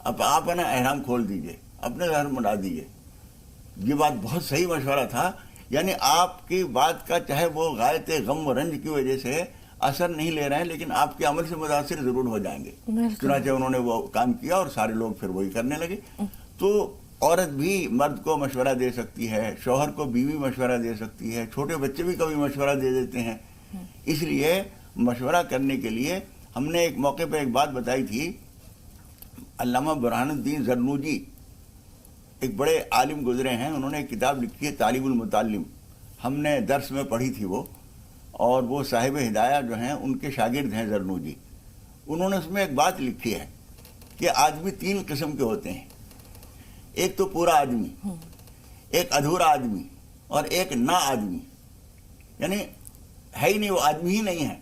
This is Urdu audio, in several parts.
اب آپ نا احرام کھول دیجئے، اپنے گھر مڑا دیجئے. یہ بات بہت صحیح مشورہ تھا. یعنی آپ کی بات کا چاہے وہ غایت غم و رنج کی وجہ سے اثر نہیں لے رہے ہیں، لیکن آپ کے عمل سے متاثر ضرور ہو جائیں گے. چنانچہ انہوں نے وہ کام کیا اور سارے لوگ پھر وہی کرنے لگے. تو عورت بھی مرد کو مشورہ دے سکتی ہے، شوہر کو بیوی مشورہ دے سکتی ہے، چھوٹے بچے بھی کبھی مشورہ دے دیتے ہیں. اس لیے مشورہ کرنے کے لیے ہم نے ایک موقع پہ ایک بات بتائی تھی. علامہ برہان الدین زرنوجی ایک بڑے عالم گزرے ہیں، انہوں نے ایک کتاب لکھی ہے تعلیم المتعلم. ہم نے درس میں پڑھی تھی وہ، اور وہ صاحب ہدایہ جو ہیں ان کے شاگرد ہیں زرنوجی. انہوں نے اس میں ایک بات لکھی ہے کہ آدمی 3 قسم کے ہوتے ہیں. ایک تو پورا آدمی، ایک ادھورا آدمی، اور ایک نا آدمی. یعنی ہے ہی نہیں، وہ آدمی ہی نہیں ہے.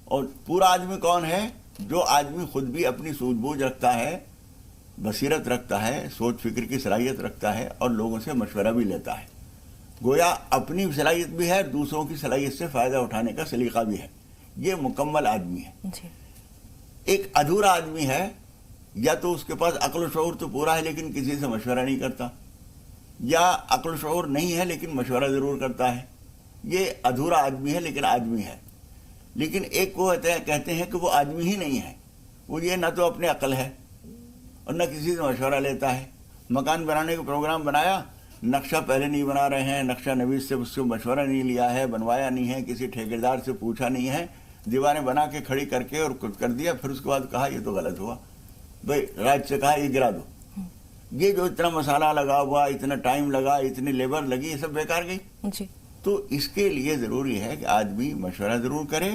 اور پورا آدمی کون ہے؟ جو آدمی خود بھی اپنی سوجھ بوجھ رکھتا ہے، بصیرت رکھتا ہے، سوچ فکر کی صلاحیت رکھتا ہے، اور لوگوں سے مشورہ بھی لیتا ہے. گویا اپنی صلاحیت بھی ہے، دوسروں کی صلاحیت سے فائدہ اٹھانے کا سلیقہ بھی ہے. یہ مکمل آدمی ہے. ایک ادھورا آدمی ہے، یا تو اس کے پاس عقل و شعور تو پورا ہے لیکن کسی سے مشورہ نہیں کرتا، یا عقل و شعور نہیں ہے لیکن مشورہ ضرور کرتا ہے. یہ ادھورا آدمی ہے لیکن آدمی ہے. لیکن ایک کو کہتے ہیں کہ وہ آدمی ہی نہیں ہے. وہ یہ نہ تو اپنے عقل ہے اور نہ کسی سے مشورہ لیتا ہے. مکان بنانے کا پروگرام بنایا، نقشہ پہلے نہیں بنا رہے ہیں، نقشہ نویس سے اس سے مشورہ نہیں لیا ہے، بنوایا نہیں ہے، کسی ٹھیکیدار سے پوچھا نہیں ہے، دیواریں بنا کے کھڑی کر کے اور کچھ کر دیا. پھر اس کے بعد کہا یہ تو غلط ہوا، بھائی راج سے کہا یہ گرا دو. یہ جو اتنا مسالہ لگا ہوا، اتنا ٹائم لگا، اتنی لیبر لگی، یہ سب بیکار گئی. تو اس کے لیے ضروری ہے کہ آدمی مشورہ ضرور کرے،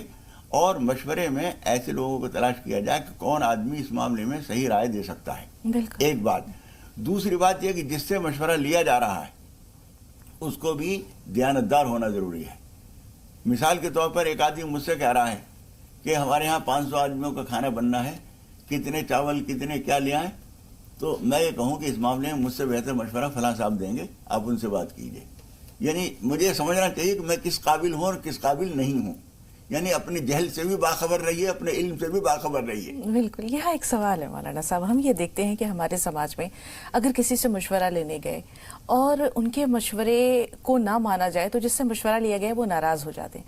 اور مشورے میں ایسے لوگوں کو تلاش کیا جائے کہ کون آدمی اس معاملے میں صحیح رائے دے سکتا ہے. ایک بات. دوسری بات یہ کہ جس سے مشورہ لیا جا رہا ہے اس کو بھی دیانتدار ہونا ضروری ہے. مثال کے طور پر ایک آدمی مجھ سے کہہ رہا ہے کہ ہمارے ہاں 500 آدمیوں کا کھانا بننا ہے، کتنے چاول کتنے کیا لے آئیں. تو میں یہ کہوں کہ اس معاملے میں مجھ سے بہتر مشورہ فلاں صاحب دیں گے، آپ ان سے بات کیجئے. یعنی مجھے سمجھنا چاہیے کہ میں کس قابل ہوں اور کس قابل نہیں ہوں. یعنی اپنے جہل سے بھی باخبر رہیے، اپنے علم سے بھی باخبر رہیے. بالکل. یہاں ایک سوال ہے مولانا صاحب. ہم یہ دیکھتے ہیں کہ ہمارے سماج میں اگر کسی سے مشورہ لینے گئے اور ان کے مشورے کو نہ مانا جائے تو جس سے مشورہ لیا گیا وہ ناراض ہو جاتے ہیں.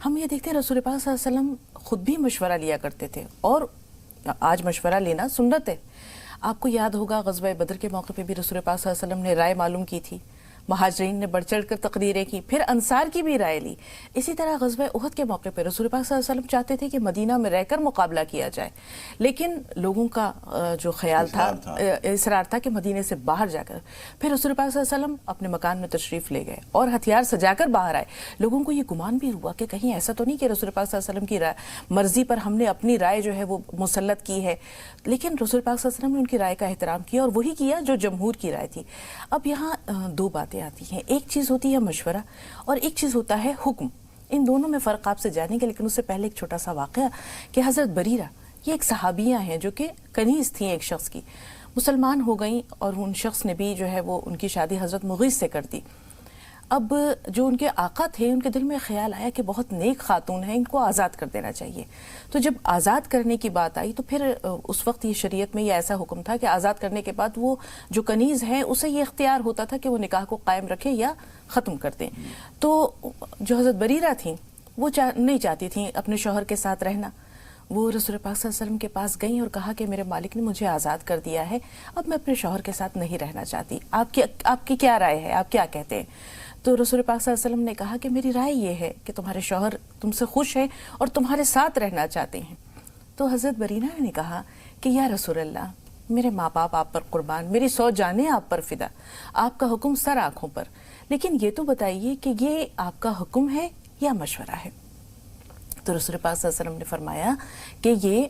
ہم یہ دیکھتے ہیں رسول پاک صلی اللہ علیہ وسلم خود بھی مشورہ لیا کرتے تھے، اور آج مشورہ لینا سنت ہے. آپ کو یاد ہوگا غزوہ بدر کے موقع پہ بھی رسول پاک صلی اللہ علیہ وسلم نے رائے معلوم کی تھی، مہاجرین نے بڑھ چڑھ کر تقریریں کی، پھر انصار کی بھی رائے لی. اسی طرح غزوہ احد کے موقع پہ رسول پاک صلی اللہ علیہ وسلم چاہتے تھے کہ مدینہ میں رہ کر مقابلہ کیا جائے، لیکن لوگوں کا جو خیال تھا، اصرار تھا کہ مدینے سے باہر جا کر. پھر رسول پاک صلی اللہ علیہ وسلم اپنے مکان میں تشریف لے گئے اور ہتھیار سجا کر باہر آئے. لوگوں کو یہ گمان بھی ہوا کہ کہیں ایسا تو نہیں کہ رسول پاک صلی اللہ علیہ وسلم کی مرضی پر ہم نے اپنی رائے جو ہے وہ مسلط کی ہے. لیکن رسول پاک صلی اللہ علیہ وسلم نے ان کی رائے کا احترام کیا اور وہی کیا جو جمہور کی رائے تھی. اب یہاں 2 باتیں آتی ہیں. ایک چیز ہوتی ہے مشورہ اور ایک چیز ہوتا ہے حکم. ان دونوں میں فرق آپ سے جانیں گے، لیکن اس سے پہلے ایک چھوٹا سا واقعہ کہ حضرت بریرہ یہ ایک صحابیہ ہیں جو کہ کنیز تھیں ایک شخص کی، مسلمان ہو گئیں، اور ان شخص نے بھی جو ہے وہ ان کی شادی حضرت مغیث سے کر دی. اب جو ان کے آقا تھے ان کے دل میں خیال آیا کہ بہت نیک خاتون ہیں، ان کو آزاد کر دینا چاہیے. تو جب آزاد کرنے کی بات آئی تو پھر اس وقت یہ شریعت میں یہ ایسا حکم تھا کہ آزاد کرنے کے بعد وہ جو کنیز ہے اسے یہ اختیار ہوتا تھا کہ وہ نکاح کو قائم رکھے یا ختم کر دیں. تو جو حضرت بریرہ تھیں وہ نہیں چاہتی تھیں اپنے شوہر کے ساتھ رہنا. وہ رسول پاک صلی اللہ علیہ وسلم کے پاس گئیں اور کہا کہ میرے مالک نے مجھے آزاد کر دیا ہے، اب میں اپنے شوہر کے ساتھ نہیں رہنا چاہتی، آپ کی کیا رائے ہے، آپ کیا کہتے ہیں؟ تو رسول پاک صلی اللہ علیہ وسلم نے کہا کہ میری رائے یہ ہے کہ تمہارے شوہر تم سے خوش ہیں اور تمہارے ساتھ رہنا چاہتے ہیں. تو حضرت بریرہ نے کہا کہ یا رسول اللہ، میرے ماں باپ آپ پر قربان، میری 100 جانیں آپ پر فدا، آپ کا حکم سر آنکھوں پر، لیکن یہ تو بتائیے کہ یہ آپ کا حکم ہے یا مشورہ ہے؟ تو رسول پاک صلی اللہ علیہ وسلم نے فرمایا کہ یہ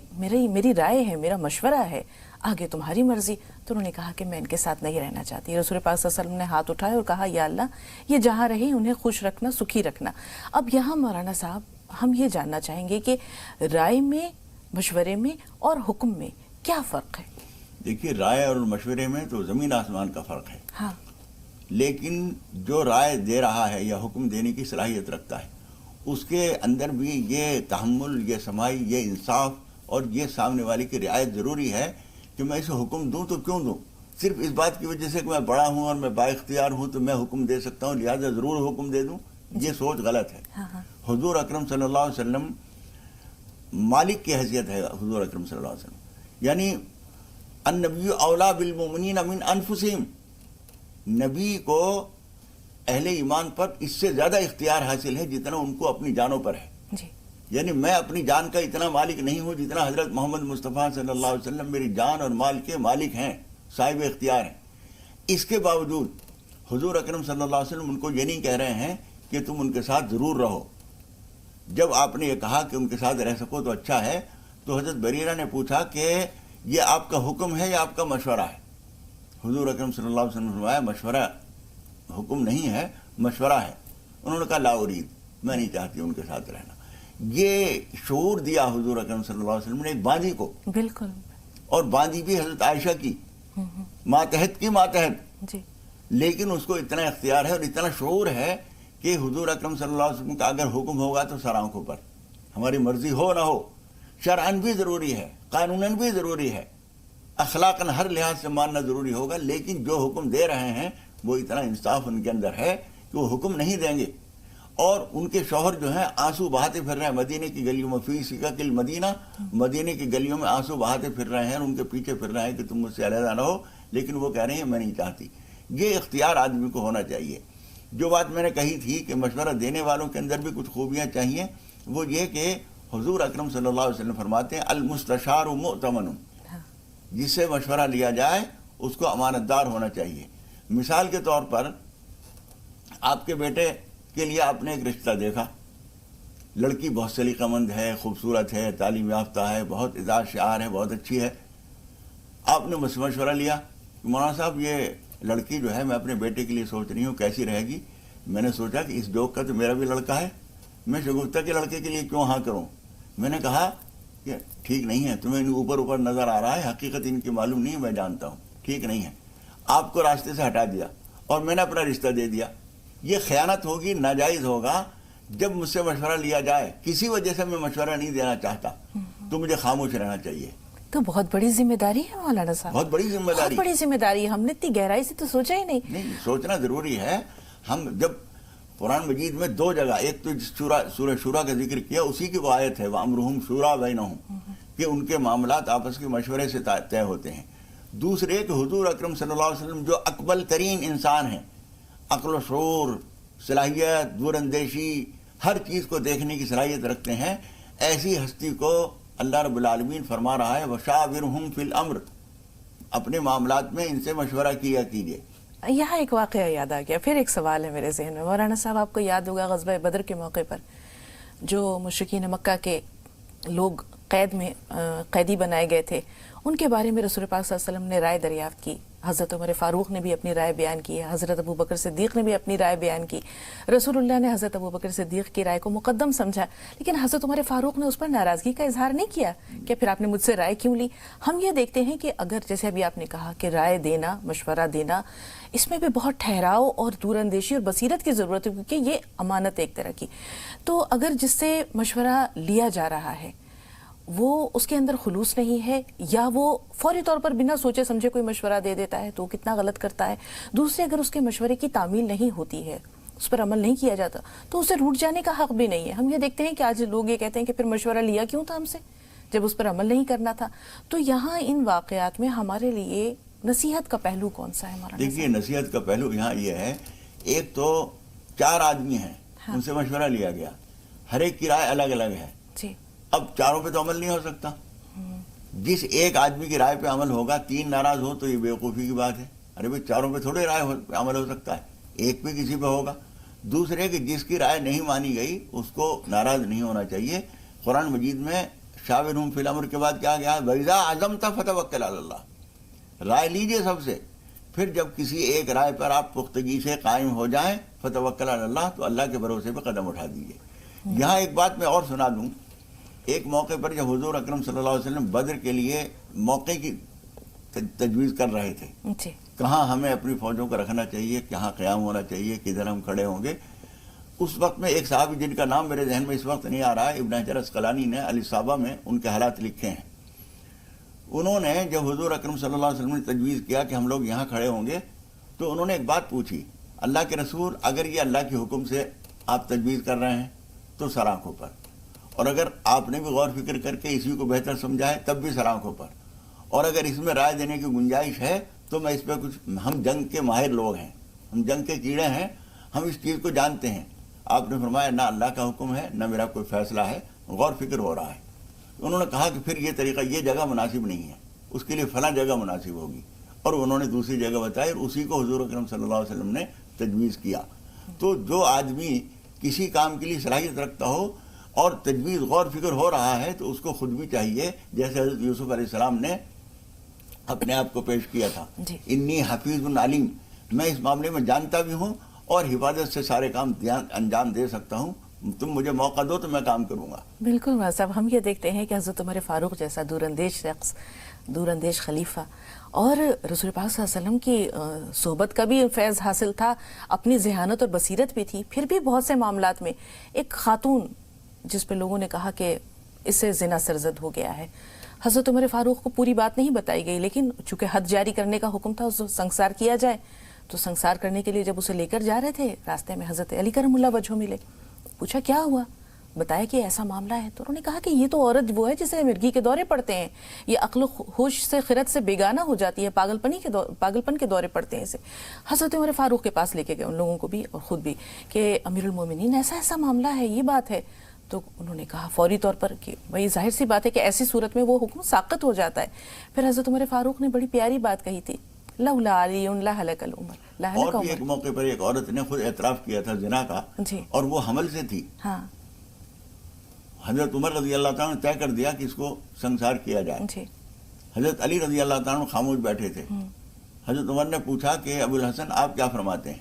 میری رائے ہے، میرا مشورہ ہے، آگے تمہاری مرضی. تو انہوں نے کہا کہ میں ان کے ساتھ نہیں رہنا چاہتی. رسول پاک صلی اللہ علیہ وسلم نے ہاتھ اٹھائے اور کہا یا اللہ یہ جہاں رہے انہیں خوش رکھنا، سکھی رکھنا. اب یہاں مولانا صاحب ہم یہ جاننا چاہیں گے کہ رائے میں، مشورے میں اور حکم میں کیا فرق ہے؟ دیکھیے، رائے اور مشورے میں تو زمین آسمان کا فرق ہے. ہاں. لیکن جو رائے دے رہا ہے یا حکم دینے کی صلاحیت رکھتا ہے اس کے اندر بھی یہ تحمل، یہ سمائی، یہ انصاف اور یہ سامنے والے کی رعایت ضروری ہے کہ میں اسے حکم دوں تو کیوں دوں؟ صرف اس بات کی وجہ سے کہ میں بڑا ہوں اور میں با اختیار ہوں تو میں حکم دے سکتا ہوں، لہٰذا ضرور حکم دے دوں، یہ سوچ غلط ہے۔ حضور اکرم صلی اللہ علیہ وسلم مالک کی حیثیت ہے، حضور اکرم صلی اللہ علیہ وسلم یعنی النبی اولا بالمؤمنین من انفسہم، نبی کو اہل ایمان پر اس سے زیادہ اختیار حاصل ہے جتنا ان کو اپنی جانوں پر ہے۔ یعنی میں اپنی جان کا اتنا مالک نہیں ہوں جتنا حضرت محمد مصطفیٰ صلی اللہ علیہ وسلم میری جان اور مال کے مالک ہیں، صاحب اختیار ہیں۔ اس کے باوجود حضور اکرم صلی اللہ علیہ وسلم ان کو یہ نہیں کہہ رہے ہیں کہ تم ان کے ساتھ ضرور رہو۔ جب آپ نے یہ کہا کہ ان کے ساتھ رہ سکو تو اچھا ہے، تو حضرت بریرہ نے پوچھا کہ یہ آپ کا حکم ہے یا آپ کا مشورہ ہے؟ حضور اکرم صلی اللہ علیہ وسلم نے فرمایا مشورہ، حکم نہیں ہے، مشورہ ہے۔ انہوں نے کہا لا ارید، میں نہیں چاہتی ان کے ساتھ رہنا۔ یہ شعور دیا حضور اکرم صلی اللہ علیہ وسلم نے ایک باندی کو، بالکل، اور باندی بھی حضرت عائشہ کی، ماتحت کی ماتحت، جی، لیکن اس کو اتنا اختیار ہے اور اتنا شعور ہے کہ حضور اکرم صلی اللہ علیہ وسلم کا اگر حکم ہوگا تو سر آنکھوں پر، ہماری مرضی ہو نہ ہو، شرعاً بھی ضروری ہے، قانوناً بھی ضروری ہے، اخلاقاً ہر لحاظ سے ماننا ضروری ہوگا، لیکن جو حکم دے رہے ہیں وہ اتنا انصاف ان کے اندر ہے کہ وہ حکم نہیں دیں گے۔ اور ان کے شوہر جو ہیں آنسو بہاتے پھر رہے ہیں مدینے کی گلیوں میں، فی سکک المدینہ، مدینے کی گلیوں میں آنسو بہاتے پھر رہے ہیں، ان کے پیچھے پھر رہے ہیں کہ تم مجھ سے علیحدہ نہ ہو، لیکن وہ کہہ رہے ہیں میں نہیں چاہتی۔ یہ اختیار آدمی کو ہونا چاہیے۔ جو بات میں نے کہی تھی کہ مشورہ دینے والوں کے اندر بھی کچھ خوبیاں چاہیے، وہ یہ کہ حضور اکرم صلی اللہ علیہ وسلم فرماتے ہیں المستشار مؤتمن، جس سے مشورہ لیا جائے اس کو امانت دار ہونا چاہیے۔ مثال کے طور پر آپ کے بیٹے کے لیے آپ نے ایک رشتہ دیکھا، لڑکی بہت سلیقہ مند ہے، خوبصورت ہے، تعلیم یافتہ ہے، بہت اعزاز شعار ہے، بہت اچھی ہے۔ آپ نے مجھ سے مشورہ لیا کہ مولانا صاحب یہ لڑکی جو ہے میں اپنے بیٹے کے لیے سوچ رہی ہوں کیسی رہے گی۔ میں نے سوچا کہ اس جوک کا تو میرا بھی لڑکا ہے، میں شگفتہ کے لڑکے کے لیے کیوں ہاں کروں؟ میں نے کہا کہ ٹھیک نہیں ہے، تمہیں اوپر اوپر نظر آ رہا ہے، حقیقت ان کی معلوم نہیں ہے، میں جانتا ہوں، ٹھیک نہیں ہے۔ آپ کو راستے سے ہٹا دیا اور میں نے اپنا رشتہ دے دیا۔ یہ خیانت ہوگی، ناجائز ہوگا۔ جب مجھ سے مشورہ لیا جائے، کسی وجہ سے میں مشورہ نہیں دینا چاہتا تو مجھے خاموش رہنا چاہیے۔ تو بہت بڑی ذمہ داری ہے مولانا صاحب، بہت بڑی ذمہ داری، بہت بڑی ذمہ داری ہے، ہم نے اتنی گہرائی سے تو سوچا ہی نہیں۔ نہیں، سوچنا ضروری ہے۔ ہم جب قرآن مجید میں دو جگہ، ایک تو سورہ شورا کا ذکر کیا، اسی کی وہ آیت ہے وَأَمْرُهُمْ شُورَىٰ بَيْنَهُمْ، کہ ان کے معاملات آپس کے مشورے سے طے ہوتے ہیں۔ دوسرے کہ حضور اکرم صلی اللہ علیہ وسلم جو اکمل ترین انسان ہیں، عقل و شعور، صلاحیت، دور اندیشی، ہر چیز کو دیکھنے کی صلاحیت رکھتے ہیں، ایسی ہستی کو اللہ رب العالمین فرما رہا ہے وَشَاوِرْهُمْ فِي الْأَمْرِ، اپنے معاملات میں ان سے مشورہ کیا کیجیے۔ یہاں ایک واقعہ یاد آ گیا، پھر ایک سوال ہے میرے ذہن میں۔ مولانا صاحب آپ کو یاد ہوگا غزوہ بدر کے موقع پر جو مشرکین مکہ کے لوگ قیدی بنائے گئے تھے، ان کے بارے میں رسول پاک صلی اللہ علیہ وسلم نے رائے دریافت کی، حضرت عمر فاروق نے بھی اپنی رائے بیان کی، حضرت ابو بکر صدیق نے بھی اپنی رائے بیان کی۔ رسول اللہ نے حضرت ابو بکر صدیق کی رائے کو مقدم سمجھا، لیکن حضرت عمر فاروق نے اس پر ناراضگی کا اظہار نہیں کیا کہ پھر آپ نے مجھ سے رائے کیوں لی۔ ہم یہ دیکھتے ہیں کہ اگر جیسے ابھی آپ نے کہا کہ رائے دینا، مشورہ دینا، اس میں بھی بہت ٹھہراؤ اور دور اندیشی اور بصیرت کی ضرورت ہے، کیونکہ یہ امانت ایک طرح کی۔ تو اگر جس سے مشورہ لیا جا رہا ہے وہ اس کے اندر خلوص نہیں ہے، یا وہ فوری طور پر بنا سوچے سمجھے کوئی مشورہ دے دیتا ہے، تو وہ کتنا غلط کرتا ہے۔ دوسرے اگر اس کے مشورے کی تعمیل نہیں ہوتی ہے، اس پر عمل نہیں کیا جاتا، تو اسے روٹ جانے کا حق بھی نہیں ہے۔ ہم یہ دیکھتے ہیں کہ آج لوگ یہ کہتے ہیں کہ پھر مشورہ لیا کیوں تھا ہم سے جب اس پر عمل نہیں کرنا تھا۔ تو یہاں ان واقعات میں ہمارے لیے نصیحت کا پہلو کون سا ہے ہمارا؟ دیکھیے، نصیحت کا پہلو یہاں یہ ہے، ایک تو 4 آدمی ہیں، ان سے مشورہ لیا گیا، ہر ایک کی رائے الگ الگ ہے، جی، اب چاروں پہ تو عمل نہیں ہو سکتا۔ جس ایک آدمی کی رائے پہ عمل ہوگا 3 ناراض ہو تو یہ بیوقوفی کی بات ہے۔ ارے بھائی، چاروں پہ تھوڑے رائے عمل ہو سکتا ہے، ایک پہ کسی پہ ہوگا۔ دوسرے کہ جس کی رائے نہیں مانی گئی اس کو ناراض نہیں ہونا چاہیے۔ قرآن مجید میں شاورہم فی الامر کے بعد کیا گیا؟ وَإِذَا عَزَمْتَ فَتَوَكَّلْ عَلَى اللَّهِ، رائے لیجئے سب سے، پھر جب کسی ایک رائے پر آپ پختگی سے قائم ہو جائیں فَتَوَكَّلْ عَلَى اللَّهِ، تو اللہ کے بھروسے پہ قدم اٹھا دیجئے۔ یہاں ایک بات میں اور سنا دوں، ایک موقع پر جب حضور اکرم صلی اللہ علیہ وسلم بدر کے لیے موقع کی تجویز کر رہے تھے، کہاں ہمیں اپنی فوجوں کو رکھنا چاہیے، کہاں قیام ہونا چاہیے، کدھر ہم کھڑے ہوں گے، اس وقت میں ایک صحابی جن کا نام میرے ذہن میں اس وقت نہیں آ رہا ہے، ابن حجر عسقلانی نے الاصابہ میں ان کے حالات لکھے ہیں۔ انہوں نے جب حضور اکرم صلی اللہ علیہ وسلم نے تجویز کیا کہ ہم لوگ یہاں کھڑے ہوں گے تو انہوں نے ایک بات پوچھی، اللہ کے رسول اگر یہ اللہ کے حکم سے آپ تجویز کر رہے ہیں تو سر آنکھوں پر، اور اگر آپ نے بھی غور فکر کر کے اسی کو بہتر سمجھا ہے تب بھی سر آنکھوں پر، اور اگر اس میں رائے دینے کی گنجائش ہے تو میں اس پہ کچھ، ہم جنگ کے ماہر لوگ ہیں، ہم جنگ کے کیڑے ہیں، ہم اس چیز کو جانتے ہیں۔ آپ نے فرمایا نہ اللہ کا حکم ہے نہ میرا کوئی فیصلہ ہے، غور فکر ہو رہا ہے۔ انہوں نے کہا کہ پھر یہ طریقہ، یہ جگہ مناسب نہیں ہے، اس کے لیے فلاں جگہ مناسب ہوگی، اور انہوں نے دوسری جگہ بتائی اور اسی کو حضور اکرم صلی اللہ علیہ وسلم نے تجویز کیا۔ تو جو آدمی کسی کام کے لیے صلاحیت رکھتا ہو اور تجویز غور فکر ہو رہا ہے تو اس کو خود بھی چاہیے، جیسے حضرت یوسف علیہ السلام نے اپنے آپ کو پیش کیا تھا، انی حفیظ علیم، میں اس معاملے میں جانتا بھی ہوں اور حفاظت سے سارے کام انجام دے سکتا ہوں، تم مجھے موقع دو تو میں کام کروں گا۔ بالکل مولانا صاحب، ہم یہ دیکھتے ہیں کہ حضرت عمر فاروق جیسا دور اندیش شخص، دور اندیش خلیفہ، اور رسول پاک صلی اللہ علیہ وسلم کی صحبت کا بھی فیض حاصل تھا، اپنی ذہانت اور بصیرت بھی تھی، پھر بھی بہت سے معاملات میں ایک خاتون جس پہ لوگوں نے کہا کہ اس سے زنا سرزد ہو گیا ہے، حضرت عمر فاروق کو پوری بات نہیں بتائی گئی، لیکن چونکہ حد جاری کرنے کا حکم تھا، اس سنسار کیا جائے، تو سنسار کرنے کے لیے جب اسے لے کر جا رہے تھے راستے میں حضرت علی کرم اللہ وجہہ ملے، پوچھا کیا ہوا، بتایا کہ ایسا معاملہ ہے، تو انہوں نے کہا کہ یہ تو عورت وہ ہے جسے مرگی کے دورے پڑتے ہیں، یہ عقل و ہوش سے خرد سے بیگانہ ہو جاتی ہے، پاگل پن کے دورے پڑتے ہیں اسے۔ حضرت عمر فاروق کے پاس لے کے گئے ان لوگوں کو بھی اور خود بھی کہ امیر المومنین ایسا معاملہ ہے، یہ بات ہے، تو انہوں نے کہا فوری طور پر کہ وہی ظاہر سی بات ہے کہ ایسی صورت میں وہ حکم ساقط ہو جاتا ہے۔ پھر حضرت عمر فاروق نے بڑی پیاری بات کہی تھی، لولا علی لہلک العمر، اور بھی ایک موقع پر ایک عورت نے خود اعتراف کیا تھا زنا کا، اور وہ حمل سے تھی، حضرت عمر رضی اللہ تعالیٰ نے طے کر دیا کہ اس کو سنسار کیا جائے۔ حضرت علی رضی اللہ تعالیٰ خاموش بیٹھے تھے۔ حضرت عمر نے پوچھا کہ ابو الحسن آپ کیا فرماتے ہیں؟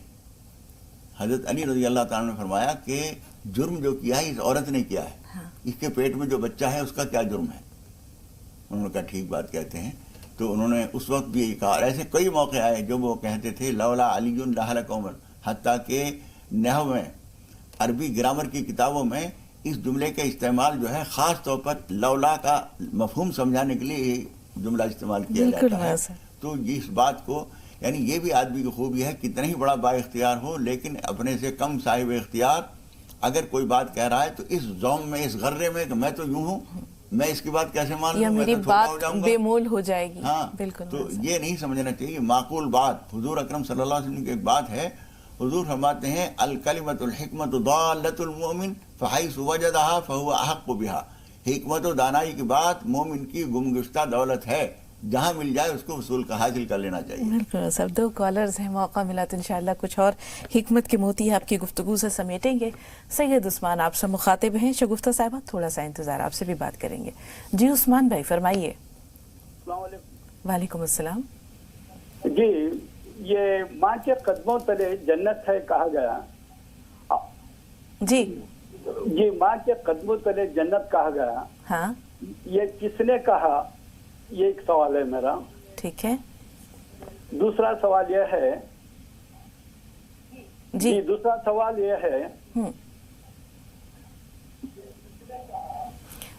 حضرت علی رضی اللہ تعالیٰ نے فرمایا کہ جرم جو کیا ہے اس عورت نے کیا ہے، اس کے پیٹ میں جو بچہ ہے اس کا کیا جرم ہے؟ انہوں نے کہا ٹھیک بات کہتے ہیں۔ تو انہوں نے اس وقت بھی کہا، ایسے کئی موقع آئے جو وہ کہتے تھے لولا علی لہلک عمر، حتیٰ کہ نحو میں، عربی گرامر کی کتابوں میں اس جملے کا استعمال جو ہے خاص طور پر لولا کا مفہوم سمجھانے کے لیے یہ جملہ استعمال کیا جاتا ہے۔ تو اس بات کو، یعنی یہ بھی آدمی کی خوبی ہے، کتنا ہی بڑا با اختیار ہو لیکن اپنے سے کم صاحب اختیار اگر کوئی بات کہہ رہا ہے تو اس زوم میں، اس غرے میں کہ میں تو یوں ہوں، میں اس کی بات کیسے مان لوں، میری بات بے مول ہو جائے گی۔ ہاں بالکل، تو یہ نہیں سمجھنا چاہیے، معقول بات۔ حضور اکرم صلی اللہ علیہ وسلم کی ایک بات ہے، حضور فرماتے ہیں الکلمۃ الحکمۃ ضالۃ المؤمن فحیث وجدها فهو احق بها، حکمت و دانائی کی بات مومن کی گمگشتہ دولت ہے، جہاں مل جائے اس کو حصول کا حاصل کر لینا چاہیے۔ بالکل سب، دو کالرز ہیں، موقع ملا تو انشاءاللہ کچھ اور حکمت کے موتی آپ کی گفتگو سے سمیٹیں گے۔ سید عثمان آپ سے مخاطب ہیں، شگفتہ صاحبہ تھوڑا سا انتظار، آپ سے بھی بات کریں گے۔ جی عثمان بھائی فرمائیے۔ السلام علیکم۔ وعلیکم السلام۔ جی، یہ ماں کے قدموں تلے جنت ہے کہا گیا، جی جی ماں کے قدموں تلے جنت کہا گیا، ہاں یہ کس نے کہا؟ یہ ایک سوال ہے میرا۔ ٹھیک ہے۔ دوسرا سوال یہ ہے، جی دوسرا سوال یہ ہے،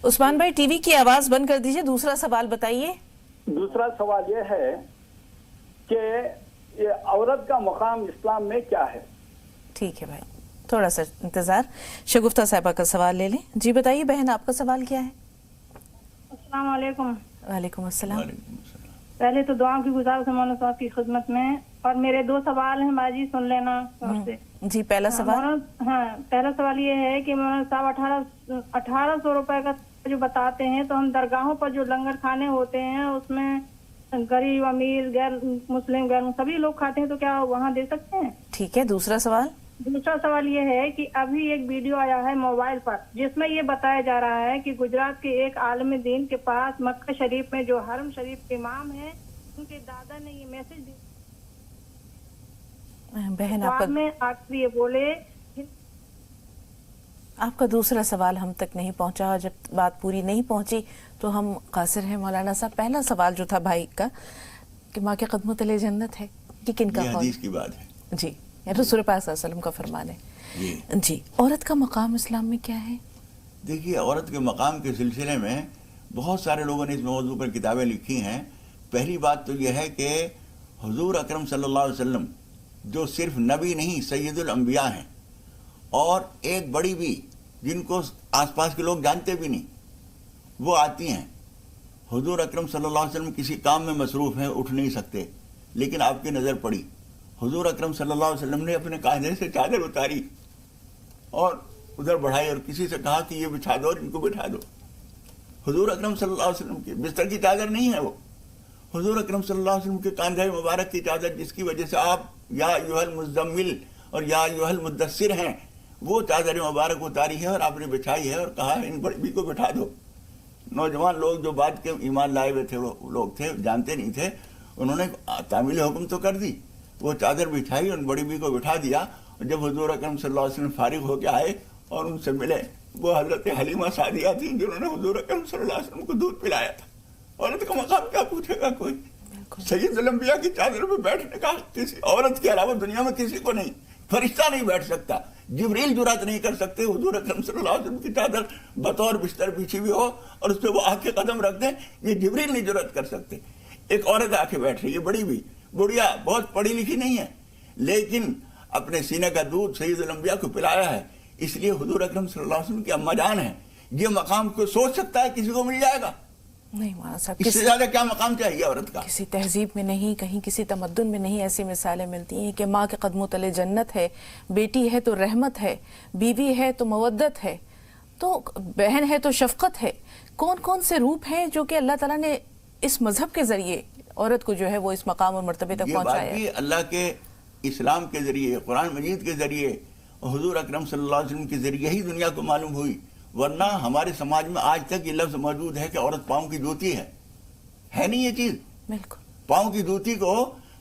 عثمان بھائی ٹی وی کی آواز بند کر دیجئے، دوسرا سوال بتائیے۔ دوسرا سوال یہ ہے کہ یہ عورت کا مقام اسلام میں کیا ہے؟ ٹھیک ہے بھائی، تھوڑا سا انتظار، شگفتہ صاحبہ کا سوال لے لیں۔ جی بتائیے بہن، آپ کا سوال کیا ہے؟ السلام علیکم۔ وعلیکم السلام۔ پہلے تو دعا کی گزارش ہے مولانا صاحب کی خدمت میں، اور میرے دو سوال ہیں باجی، سن لینا مجھ سے۔ جی پہلا سوال، ہاں پہلا سوال یہ ہے کہ مولانا صاحب 1800 روپے کا جو بتاتے ہیں، تو ہم درگاہوں پر جو لنگر کھانے ہوتے ہیں اس میں غریب امیر غیر مسلم غیر سبھی لوگ کھاتے ہیں، تو کیا وہاں دے سکتے ہیں؟ ٹھیک ہے۔ دوسرا سوال، دوسرا سوال یہ ہے کہ ابھی ایک ویڈیو آیا ہے موبائل پر جس میں یہ بتایا جا رہا ہے کہ گجرات کے ایک عالم دین کے پاس مکہ شریف میں جو حرم شریف کے امام ہیں، ان کے دادا نے یہ میسج دی بہن بعد میں آخر یہ بولے۔ آپ کا دوسرا سوال ہم تک نہیں پہنچا، اور جب بات پوری نہیں پہنچی تو ہم قاصر ہیں مولانا صاحب۔ پہلا سوال جو تھا بھائی کا کہ ماں کے قدموں تلے جنت ہے، یہ کن کا قول؟ حدیث کی بات ہے جی، رسول پاک صلی اللہ علیہ وسلم کا فرمان ہے۔ جی، عورت کا مقام اسلام میں کیا ہے؟ دیکھیے، عورت کے مقام کے سلسلے میں بہت سارے لوگوں نے اس موضوع پر کتابیں لکھی ہیں. پہلی بات تو یہ ہے کہ حضور اکرم صلی اللہ علیہ وسلم جو صرف نبی نہیں سید الانبیاء ہیں، اور ایک بڑی بھی جن کو آس پاس کے لوگ جانتے بھی نہیں وہ آتی ہیں. حضور اکرم صلی اللہ علیہ وسلم کسی کام میں مصروف ہیں، اٹھ نہیں سکتے، لیکن آپ کی نظر پڑی. حضور اکرم صلی اللہ علیہ وسلم نے اپنے کاندھے سے چادر اتاری اور ادھر بڑھائی اور کسی سے کہا کہ یہ بچھا دو اور ان کو بٹھا دو. حضور اکرم صلی اللہ علیہ وسلم کی بستر کی چادر نہیں ہے وہ، حضور اکرم صلی اللہ علیہ وسلم کے کاندھے مبارک کی چادر جس کی وجہ سے آپ یا ایھا المزمل اور یا ایھا المدثر ہیں، وہ چادر مبارک اتاری ہے اور آپ نے بچھائی ہے اور کہا ان بڑی کو بٹھا دو. نوجوان لوگ جو بعد کے ایمان لائے ہوئے تھے وہ لوگ تھے، جانتے نہیں تھے، انہوں نے تعمیل حکم تو کر دی، وہ چادر بچھائی اور بڑی بی کو بٹھا دیا. اور جب حضور اکرم صلی اللہ علیہ وسلم فارغ ہو کے آئے اور ان سے ملے، وہ حضرت حلیمہ سعدیہ تھیں جنہوں نے حضور اکرم صلی اللہ علیہ وسلم کو دودھ پلایا تھا. عورت کا مقام کیا پوچھے گا کوئی؟ سید الانبیاء کی چادر پہ بیٹھنے کا کسی عورت کے علاوہ دنیا میں کسی کو نہیں. فرشتہ نہیں بیٹھ سکتا، جبریل جرات نہیں کر سکتے حضور اکرم صلی اللہ علیہ وسلم کی چادر بطور بستر بچھی ہوئی ہو اور اس پہ وہ آ کے قدم رکھ دیں، یہ جبریل نہیں جرات کر سکتے. ایک عورت آ کے بیٹھ رہی ہے، بڑی بھی بڑھیا، بہت پڑھی لکھی نہیں ہے، لیکن اپنے سینے کا دودھ سید الانبیاء کو پلایا ہے، اس لیے حضور اکرم صلی اللہ علیہ وسلم کی اماں جان ہے. یہ مقام کوئی سوچ سکتا ہے کسی کو مل جائے گا؟ نہیں مولانا صاحب، اس سے زیادہ کیا مقام چاہیے عورت کا؟ کسی تہذیب میں نہیں، کہیں کسی تمدن میں نہیں ایسی مثالیں ملتی ہیں کہ ماں کے قدموں تلے جنت ہے، بیٹی ہے تو رحمت ہے، بیوی ہے تو مودت ہے، تو بہن ہے تو شفقت ہے. کون کون سے روپ ہیں جو کہ اللہ تعالیٰ نے اس مذہب کے ذریعے عورت کو جو ہے وہ اس مقام اور مرتبے تک پہنچایا ہے؟ یہ بات بھی اللہ کے اسلام کے ذریعے، قرآن مجید کے ذریعے، حضور اکرم صلی اللہ علیہ وسلم کے ذریعے ہی دنیا کو معلوم ہوئی. ورنہ ہمارے سماج میں آج تک یہ لفظ موجود ہے کہ عورت پاؤں کی جوتی ہے نہیں یہ چیز. بالکل. پاؤں کی جوتی کو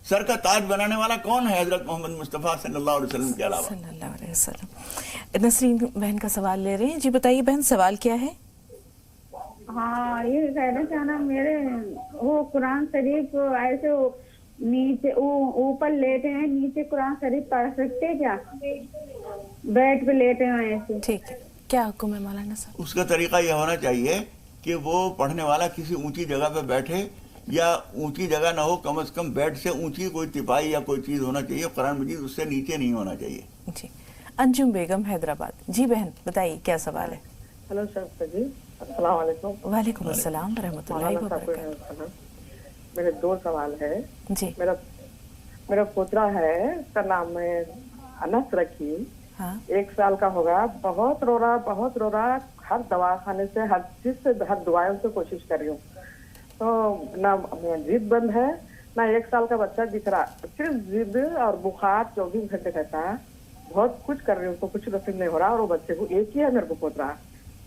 سر کا تاج بنانے والا کون ہے؟ حضرت محمد مصطفیٰ صلی اللہ علیہ وسلم کے علاوہ. صلی اللہ علیہ وسلم. نسرین بہن کا سوال لے رہے ہیں. جی بتائیے بہن، سوال کیا ہے؟ ہاں، یہ کہنا چاہنا میرے وہ قرآن شریف ایسے نیچے اوپر لیٹے ہیں، نیچے قرآن شریف پڑھ سکتے کیا؟ بیڈ پہ لیٹے ہیں ایسے. ٹھیک ہے، کیا حکم ہے مولانا صاحب؟ اس کا طریقہ یہ ہونا چاہیے کہ وہ پڑھنے والا کسی اونچی جگہ پہ بیٹھے، یا اونچی جگہ نہ ہو، کم از کم بیڈ سے اونچی کوئی تپائی یا کوئی چیز ہونا چاہیے. قرآن مجید اس سے نیچے نہیں ہونا چاہیے. جی. انجم بیگم حیدرآباد. جی بہن بتائیے کیا سوال ہے؟ ہلو سر جی، السلام علیکم. وعلیکم السلام ورحمۃ اللہ وبرکاتہ. میرے دو سوال ہے. جی. میرا پوترا ہے، اس کا نام ہے انس رکھی. ہاں. 1 سال کا ہوگا. بہت رو رہا، ہر دواخانے سے، ہر چیز سے، ہر دعائوں سے کوشش کر رہی ہوں، تو نہ ضد بند ہے، نہ 1 سال کا بچہ دکھ رہا، صرف ضد اور بخار 24 گھنٹے رہتا ہے. بہت کچھ کر رہی ہوں، اس کو کچھ نصیب نہیں ہو رہا. اور وہ بچے کو ایک ہی ہے میرے کو پوترا،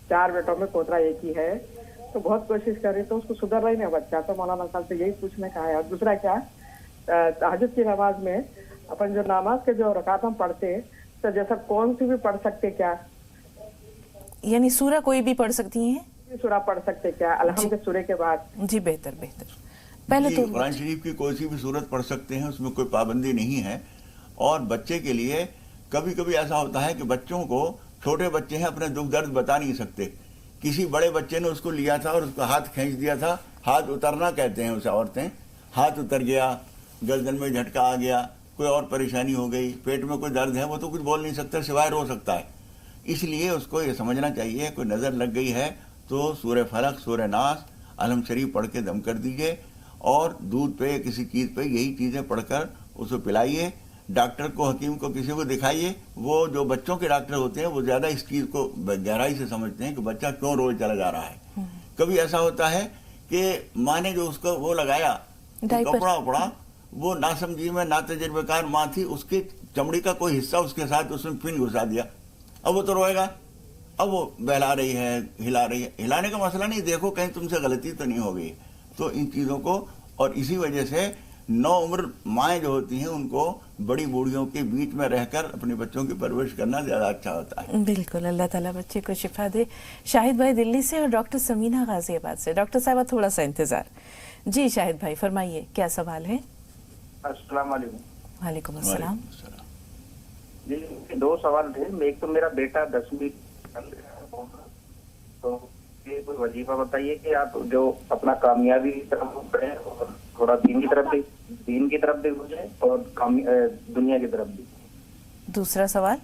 4 بیٹوں میں پوترا ایک ہی ہے، تو بہت کوشش کر رہی تو اس کو سدھر رہا ہی نہیں بچہ. تو مولانا صاحب سے یہی پوچھنے کا ہے. اور دوسرا کیا، تہجد کی نماز میں اپن جو نماز کے جو رکعت ہم پڑھتے، تو جیسا کون سی بھی پڑھ سکتے کیا؟ یعنی سورہ کوئی بھی پڑھ سکتی ہیں؟ سورہ پڑھ سکتے کیا الحمد کے سورے کے بعد؟ جی بہتر. پہلے تو قرآن شریف کی کوئی سی بھی صورت پڑھ سکتے ہیں، اس میں کوئی پابندی نہیں ہے. اور بچے کے لیے کبھی کبھی ایسا ہوتا ہے کہ بچوں کو، چھوٹے بچے ہیں، اپنے دکھ درد بتا نہیں سکتے. کسی بڑے بچے نے اس کو لیا تھا اور اس کا ہاتھ کھینچ دیا تھا. ہاتھ اترنا کہتے ہیں اسے عورتیں. ہاتھ اتر گیا، گردن میں جھٹکا آ گیا، کوئی اور پریشانی ہو گئی، پیٹ میں کوئی درد ہے، وہ تو کچھ بول نہیں سکتا سوائے رو سکتا ہے. اس لیے اس کو یہ سمجھنا چاہیے کوئی نظر لگ گئی ہے تو سورہ فلق، سورہ ناس، علم شریف پڑھ کے دم کر دیجئے، اور دودھ پہ کسی چیز پہ یہی چیزیں پڑھ کر اس کو پلائیے. ڈاکٹر کو، حکیم کو، کسی کو دکھائیے. وہ جو بچوں کے ڈاکٹر ہوتے ہیں وہ زیادہ اس چیز کو گہرائی سے سمجھتے ہیں کہ بچہ کیوں روز چلا جا رہا ہے. کبھی ایسا ہوتا ہے کہ ماں نے جو اس کو وہ لگایا کپڑا وپڑا، وہ ناسمجھی میں، نا تجربے کار ماں تھی، اس کے چمڑی کا کوئی حصہ اس کے ساتھ اس میں پن گھسا دیا. اب وہ تو روئے گا. اب وہ بہلا رہی ہے، ہلا رہی ہے. ہلانے کا مسئلہ نہیں، دیکھو کہیں تم سے غلطی تو نہیں ہو گئی. تو ان چیزوں کو، اور اسی وجہ سے نو عمر مائیں جو ہوتی ہیں ان کو بڑی بوڑھیوں کے بیچ میں رہ کر اپنے بچوں کی پرورش کرنا زیادہ اچھا ہوتا ہے. بالکل. اللہ تعالیٰ بچے کو شفا دے. شاہد بھائی دلی سے اور ڈاکٹر سمینہ غازی آباد سے. ڈاکٹر صاحبہ تھوڑا سا انتظار. جی شاہد بھائی فرمائیے کیا سوال ہے؟ السلام علیکم. وعلیکم السلام. جی 2 سوال تھے. ایک تو میرا بیٹا 10ویں، تو یہ کوئی وظیفہ بتائیے کہ آپ جو اپنا کامیابی کی طرف بڑھیں اور تھوڑا دین کی طرف بھی ہو جائے اور دنیا کی طرف بھی. دوسرا سوال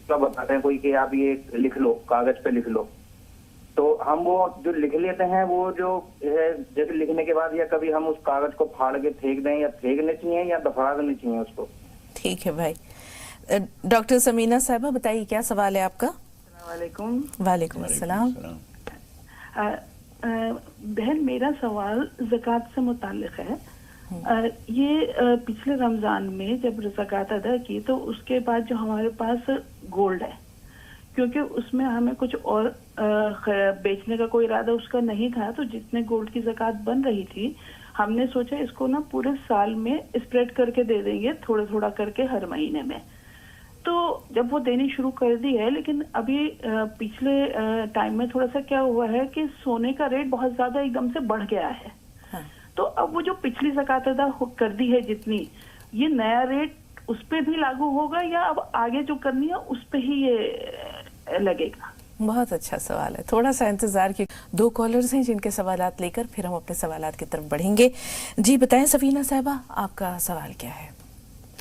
کہ بتاتے ہیں کوئی کہ آپ یہ لکھ لو، کاغذ پہ لکھ لو، تو ہم وہ جو لکھ لیتے ہیں وہ جو ہے جیسے لکھنے کے بعد یا کبھی ہم اس کاغذ کو پھاڑ کے پھینک دیں، یا پھینکنے چاہیے یا دفعہ دینی چاہیے اس کو. ٹھیک ہے بھائی. ڈاکٹر سمینہ صاحبہ بتائیے کیا سوال ہے آپ کا؟ السلام علیکم. وعلیکم السلام. بہن میرا سوال زکوٰۃ سے متعلق ہے. یہ پچھلے رمضان میں جب زکوٰۃ ادا کی تو اس کے بعد جو ہمارے پاس گولڈ ہے، کیونکہ اس میں ہمیں کچھ اور بیچنے کا کوئی ارادہ اس کا نہیں تھا، تو جتنے گولڈ کی زکوٰۃ بن رہی تھی ہم نے سوچا اس کو نا پورے سال میں اسپریڈ کر کے دے دیں گے، تھوڑا تھوڑا کر کے ہر مہینے میں. تو جب وہ دینی شروع کر دی ہے، لیکن ابھی پچھلے ٹائم میں تھوڑا سا کیا ہوا ہے کہ سونے کا ریٹ بہت زیادہ ایک دم سے بڑھ گیا ہے. تو اب وہ جو پچھلی زکوٰۃ ادا کر دی ہے جتنی، یہ نیا ریٹ اس پہ بھی لاگو ہوگا یا اب آگے جو کرنی ہے اس پہ ہی یہ لگے گا؟ بہت اچھا سوال ہے. تھوڑا سا انتظار کی، 2 کالرز ہیں جن کے سوالات لے کر پھر ہم اپنے سوالات کی طرف بڑھیں گے. جی بتائیں سفینہ صاحبہ آپ کا سوال کیا ہے؟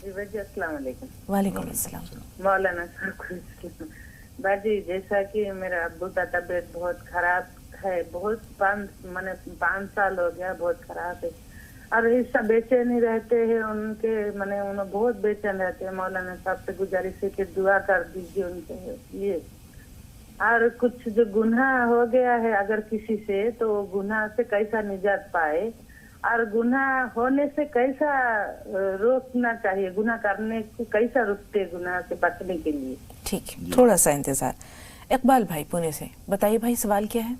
جی باجی السلام علیکم. وعلیکم السلام. مولانا صاحب باجی جیسا کہ میرا ابو کا طبیعت بہت خراب ہے، بہت 5 سال ہو گیا، بہت خراب ہے اور ایسا بے چین ہی رہتے ہیں ان کے، انہیں بہت بے چین رہتے ہیں. مولانا صاحب سے گزارش ہے کہ دعا کر دیجیے ان کے لیے. اور کچھ جو گناہ ہو گیا ہے اگر کسی سے، تو گناہ سے کیسا نجات پائے اور گناہ ہونے سے کیسا روکنا چاہیے، گناہ کرنے کو کیسا روکتے گناہ سے بچنے کے لیے. ٹھیک ہے، تھوڑا سا انتظار. اقبال بھائی پونے سے بتائیے بھائی سوال کیا ہے؟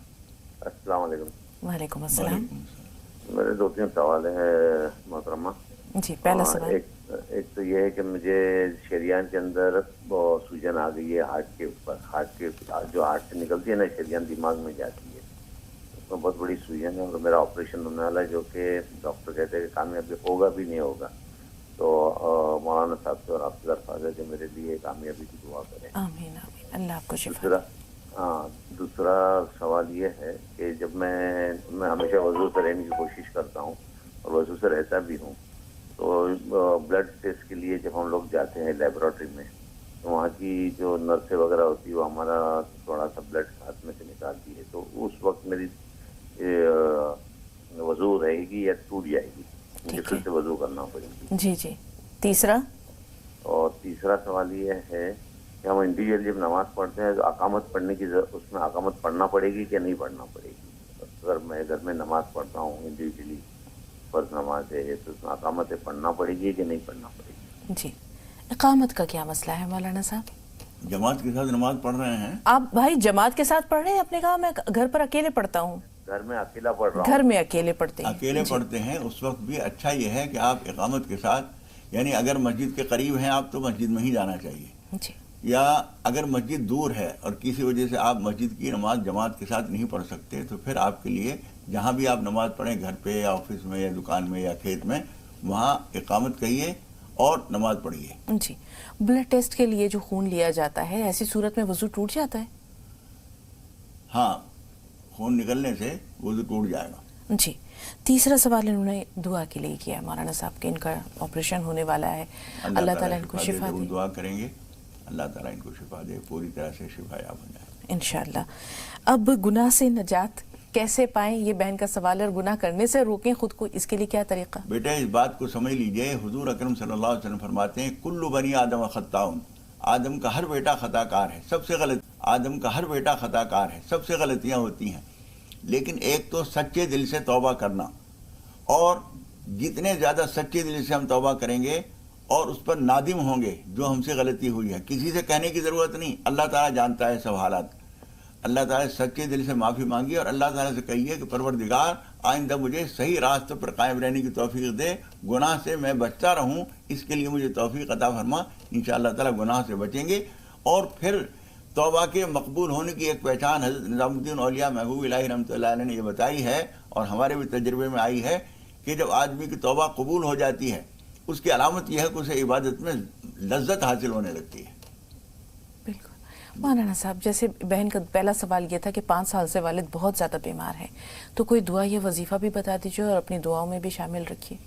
السلام علیکم. وعلیکم السلام. میرے 2-3 سوال ہیں محترمہ. جی پہلا سوال. ایک تو یہ ہے کہ مجھے شریان کے اندر سوجن آ گئی ہے ہارٹ کے اوپر. جو ہارٹ سے نکلتی ہے نا شریان دماغ میں جاتی ہے، اس میں بہت بڑی سوجن ہے اور میرا آپریشن ہونے والا ہے، جو کہ ڈاکٹر کہتے ہیں کہ کامیابی ہوگا بھی نہیں ہوگا. تو مولانا صاحب سے اور آپ سے درخواست ہے کہ میرے لیے کامیابی کی دعا کریں. آمین آمین. اللہ آپ کو شفا. دوسرا سوال یہ ہے کہ جب میں ہمیشہ وضو سے رہنے کی کوشش کرتا ہوں اور وضو سے رہتا بھی ہوں، تو بلڈ ٹیسٹ کے لیے جب ہم لوگ جاتے ہیں لیبورٹری میں، تو وہاں کی جو نرسیں وغیرہ ہوتی ہے وہ ہمارا تھوڑا سا بلڈ ہاتھ میں سے نکالتی ہے، تو اس وقت میری وضو رہے گی یا ٹوٹ جائے گی؟ مجھے پھر سے وضو کرنا پڑے گی. جی جی. تیسرا سوال یہ ہے کہ ہم انڈیویجول جب نماز پڑھتے ہیں تو اقامت پڑھنے کی اس میں اقامت پڑھنا پڑے گی کہ نہیں پڑھنا پڑے گی؟ اگر میں گھر میں نماز پڑھتا ہوں انڈیویجولی فرض نماز ہے تو اس میں اقامت پڑھنا پڑے گی کہ نہیں پڑھنا پڑے گی؟ جی. اقامت کا کیا مسئلہ ہے مولانا صاحب؟ جماعت کے ساتھ نماز پڑھ رہے ہیں آپ بھائی؟ جماعت کے ساتھ پڑھ رہے ہیں؟ اپنے کہا میں گھر پر اکیلے پڑھتا ہوں. گھر میں اکیلا پڑھ رہا ہوں. گھر میں اکیلے پڑھتے ہیں. اکیلے پڑھتے ہیں اس وقت بھی اچھا یہ ہے کہ آپ اقامت کے ساتھ، یعنی اگر مسجد کے قریب ہیں آپ تو مسجد میں ہی جانا چاہیے. جی. یا اگر مسجد دور ہے اور کسی وجہ سے آپ مسجد کی نماز جماعت کے ساتھ نہیں پڑھ سکتے، تو پھر آپ کے لیے جہاں بھی آپ نماز پڑھیں، گھر پہ یا آفس میں یا دکان میں یا کھیت میں، وہاں اقامت کہیے اور نماز پڑھیے. جی. بلڈ ٹیسٹ کے لیے جو خون لیا جاتا ہے، ایسی صورت میں وضو ٹوٹ جاتا ہے؟ ہاں، خون نکلنے سے وضو ٹوٹ جائے گا. جی. تیسرا سوال انہوں نے دعا کے لیے کیا مولانا صاحب کہ ان کا آپریشن ہونے والا ہے، اللہ تعالیٰ ان کو شفا دے. دعا کریں گے اللہ تعالیٰ ان کو شفا دے، پوری طرح سے شفا یاب ہو جائے انشاءاللہ. اب گناہ سے نجات کیسے پائیں، یہ بہن کا سوال ہے. اور گناہ کرنے سے روکیں خود کو، اس کے لیے کیا طریقہ؟ بیٹا اس بات کو سمجھ لیجئے، حضور اکرم صلی اللہ علیہ وسلم فرماتے ہیں کل بنی آدم خطاؤن، آدم کا ہر بیٹا خطا کار ہے، سب سے غلط. آدم کا ہر بیٹا خطا کار ہے، سب سے غلطیاں ہوتی ہیں، لیکن ایک تو سچے دل سے توبہ کرنا، اور جتنے زیادہ سچے دل سے ہم توبہ کریں گے اور اس پر نادم ہوں گے جو ہم سے غلطی ہوئی ہے، کسی سے کہنے کی ضرورت نہیں، اللہ تعالیٰ جانتا ہے سب حالات. اللہ تعالیٰ سچے دل سے معافی مانگی اور اللہ تعالیٰ سے کہیے کہ پروردگار آئندہ مجھے صحیح راستے پر قائم رہنے کی توفیق دے، گناہ سے میں بچتا رہوں، اس کے لیے مجھے توفیق عطا فرما. انشاءاللہ تعالیٰ گناہ سے بچیں گے. اور پھر توبہ کے مقبول ہونے کی ایک پہچان حضرت نظام الدین اولیاء محبوب الہی رحمۃ اللہ علیہ نے یہ بتائی ہے اور ہمارے بھی تجربے میں آئی ہے کہ جب آدمی کی توبہ قبول ہو جاتی ہے، اس کی علامت یہ ہے کہ اسے عبادت میں لذت حاصل ہونے لگتی ہے. بالکل. مولانا صاحب جیسے بہن کا پہلا سوال یہ تھا کہ 5 سال سے والد بہت زیادہ بیمار ہیں، تو کوئی دعا یا وظیفہ بھی بتا دیجیے اور اپنی دعاؤں میں بھی شامل رکھیے.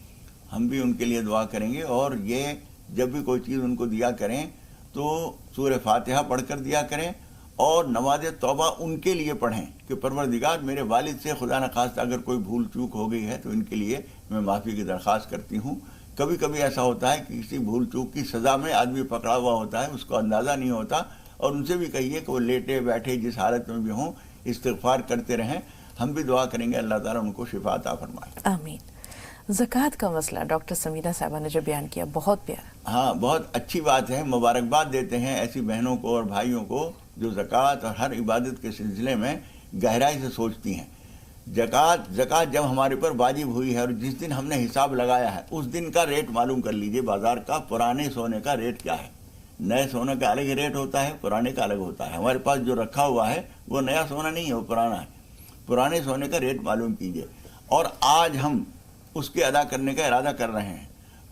ہم بھی ان کے لیے دعا کریں گے، اور یہ جب بھی کوئی چیز ان کو دیا کریں تو سورہ فاتحہ پڑھ کر دیا کریں، اور نماز توبہ ان کے لیے پڑھیں کہ پروردگار میرے والد سے خدا نخواستہ اگر کوئی بھول چوک ہو گئی ہے تو ان کے لیے میں معافی کی درخواست کرتی ہوں. کبھی کبھی ایسا ہوتا ہے کہ کسی بھول چوک کی سزا میں آدمی پکڑا ہوا ہوتا ہے، اس کو اندازہ نہیں ہوتا، اور ان سے بھی کہیے کہ وہ لیٹے بیٹھے جس حالت میں بھی ہوں استغفار کرتے رہیں. ہم بھی دعا کریں گے اللہ تعالیٰ ان کو شفا عطا فرمائے. آمین. زکوٰۃ کا مسئلہ ڈاکٹر سمیرہ صاحبہ نے جو بیان کیا بہت پیارا. ہاں، بہت اچھی بات ہے. مبارکباد دیتے ہیں ایسی بہنوں کو اور بھائیوں کو جو زکوٰۃ اور ہر عبادت کے سلسلے میں گہرائی سے سوچتی ہیں. زکوٰۃ جب ہمارے پر واجب ہوئی ہے اور جس دن ہم نے حساب لگایا ہے اس دن کا ریٹ معلوم کر لیجئے بازار کا. پرانے سونے کا ریٹ کیا ہے؟ نئے سونے کا الگ ریٹ ہوتا ہے، پرانے کا الگ ہوتا ہے. ہمارے پاس جو رکھا ہوا ہے وہ نیا سونا نہیں ہے، وہ پرانا ہے. پرانے سونے کا ریٹ معلوم کیجئے. اور آج ہم اس کے ادا کرنے کا ارادہ کر رہے ہیں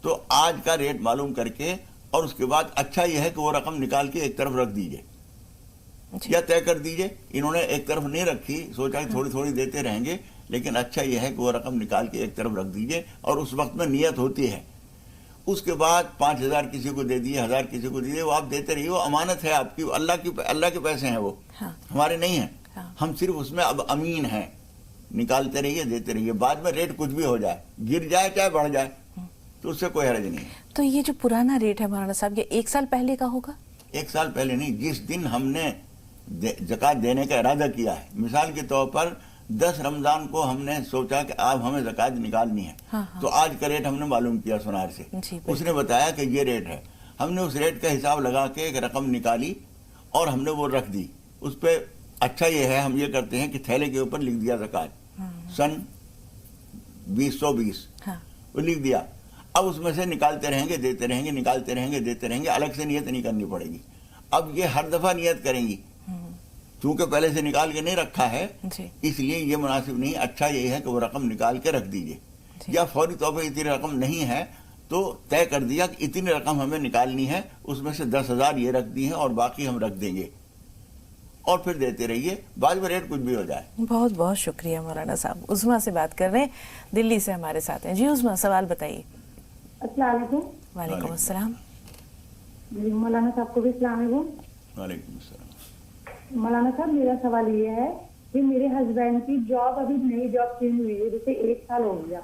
تو آج کا ریٹ معلوم کر کے، اور اس کے بعد اچھا یہ ہے کہ وہ رقم نکال کے ایک طرف رکھ دیجئے یا طے کر دیجئے. انہوں نے ایک طرف نہیں رکھی، سوچا کہ تھوڑی تھوڑی دیتے رہیں گے، لیکن اچھا یہ ہے کہ وہ رقم نکال کے ایک طرف رکھ دیجئے، اور اس وقت میں نیت ہوتی ہے. اس کے بعد 5,000 کسی کو دے دیے، 1,000 کسی کو دے دیے، وہ آپ دیتے رہیے. وہ امانت ہے آپ کی، اللہ کے پیسے ہیں، وہ ہمارے نہیں ہیں. ہم صرف اس میں اب امین ہیں. نکالتے رہیے، دیتے رہیے. بعد میں ریٹ کچھ بھی ہو جائے، گر جائے چاہے بڑھ جائے، تو اس سے کوئی حرج نہیں ہے. تو یہ جو پرانا ریٹ ہے مولانا صاحب یہ 1 سال پہلے کا ہوگا؟ 1 سال پہلے نہیں، جس دن ہم نے زکوٰۃ دینے کا ارادہ کیا ہے. مثال کے طور پر 10 رمضان کو ہم نے سوچا کہ اب ہمیں زکوٰۃ نکالنی ہے، تو آج کا ریٹ ہم نے معلوم کیا سنار سے. اس نے بتایا کہ یہ ریٹ ہے. ہم نے اس ریٹ کا حساب لگا کے ایک رقم نکالی اور ہم نے وہ رکھ دی. اس پہ اچھا یہ ہے، ہم یہ کرتے ہیں کہ تھیلے کے اوپر لکھ دیا زکوٰۃ سن 2020 وہ لکھ دیا. اب اس میں سے نکالتے رہیں گے، دیتے رہیں گے، نکالتے رہیں گے، دیتے رہیں گے. الگ سے نیت نہیں کرنی پڑے گی. اب یہ ہر دفعہ نیت کریں گی، چونکہ پہلے سے نکال کے نہیں رکھا ہے اس لیے یہ مناسب نہیں. اچھا یہ ہے کہ وہ رقم نکال کے رکھ دیجئے. یا فوری طور پر اتنی رقم نہیں ہے تو طے کر دیا کہ اتنی رقم ہمیں نکالنی ہے، اس میں سے 10,000 یہ رکھ دی ہیں اور باقی ہم رکھ دیں گے، اور پھر دیتے رہیے. بعد میں ریٹ کچھ بھی ہو جائے. بہت بہت شکریہ مولانا صاحب. عظمیٰ سے بات کر رہے ہیں، دلی سے ہمارے ساتھ ہیں. جی عظمیٰ، سوال بتائیے. السلام علیکم. وعلیکم السلام. جی مولانا صاحب کو بھی السلام علیکم. وعلیکم السلام. مولانا صاحب میرا سوال یہ ہے کہ میرے ہسبینڈ کی جاب ابھی نئی جاب چینج ہوئی ہے، جیسے 1 سال ہو گیا،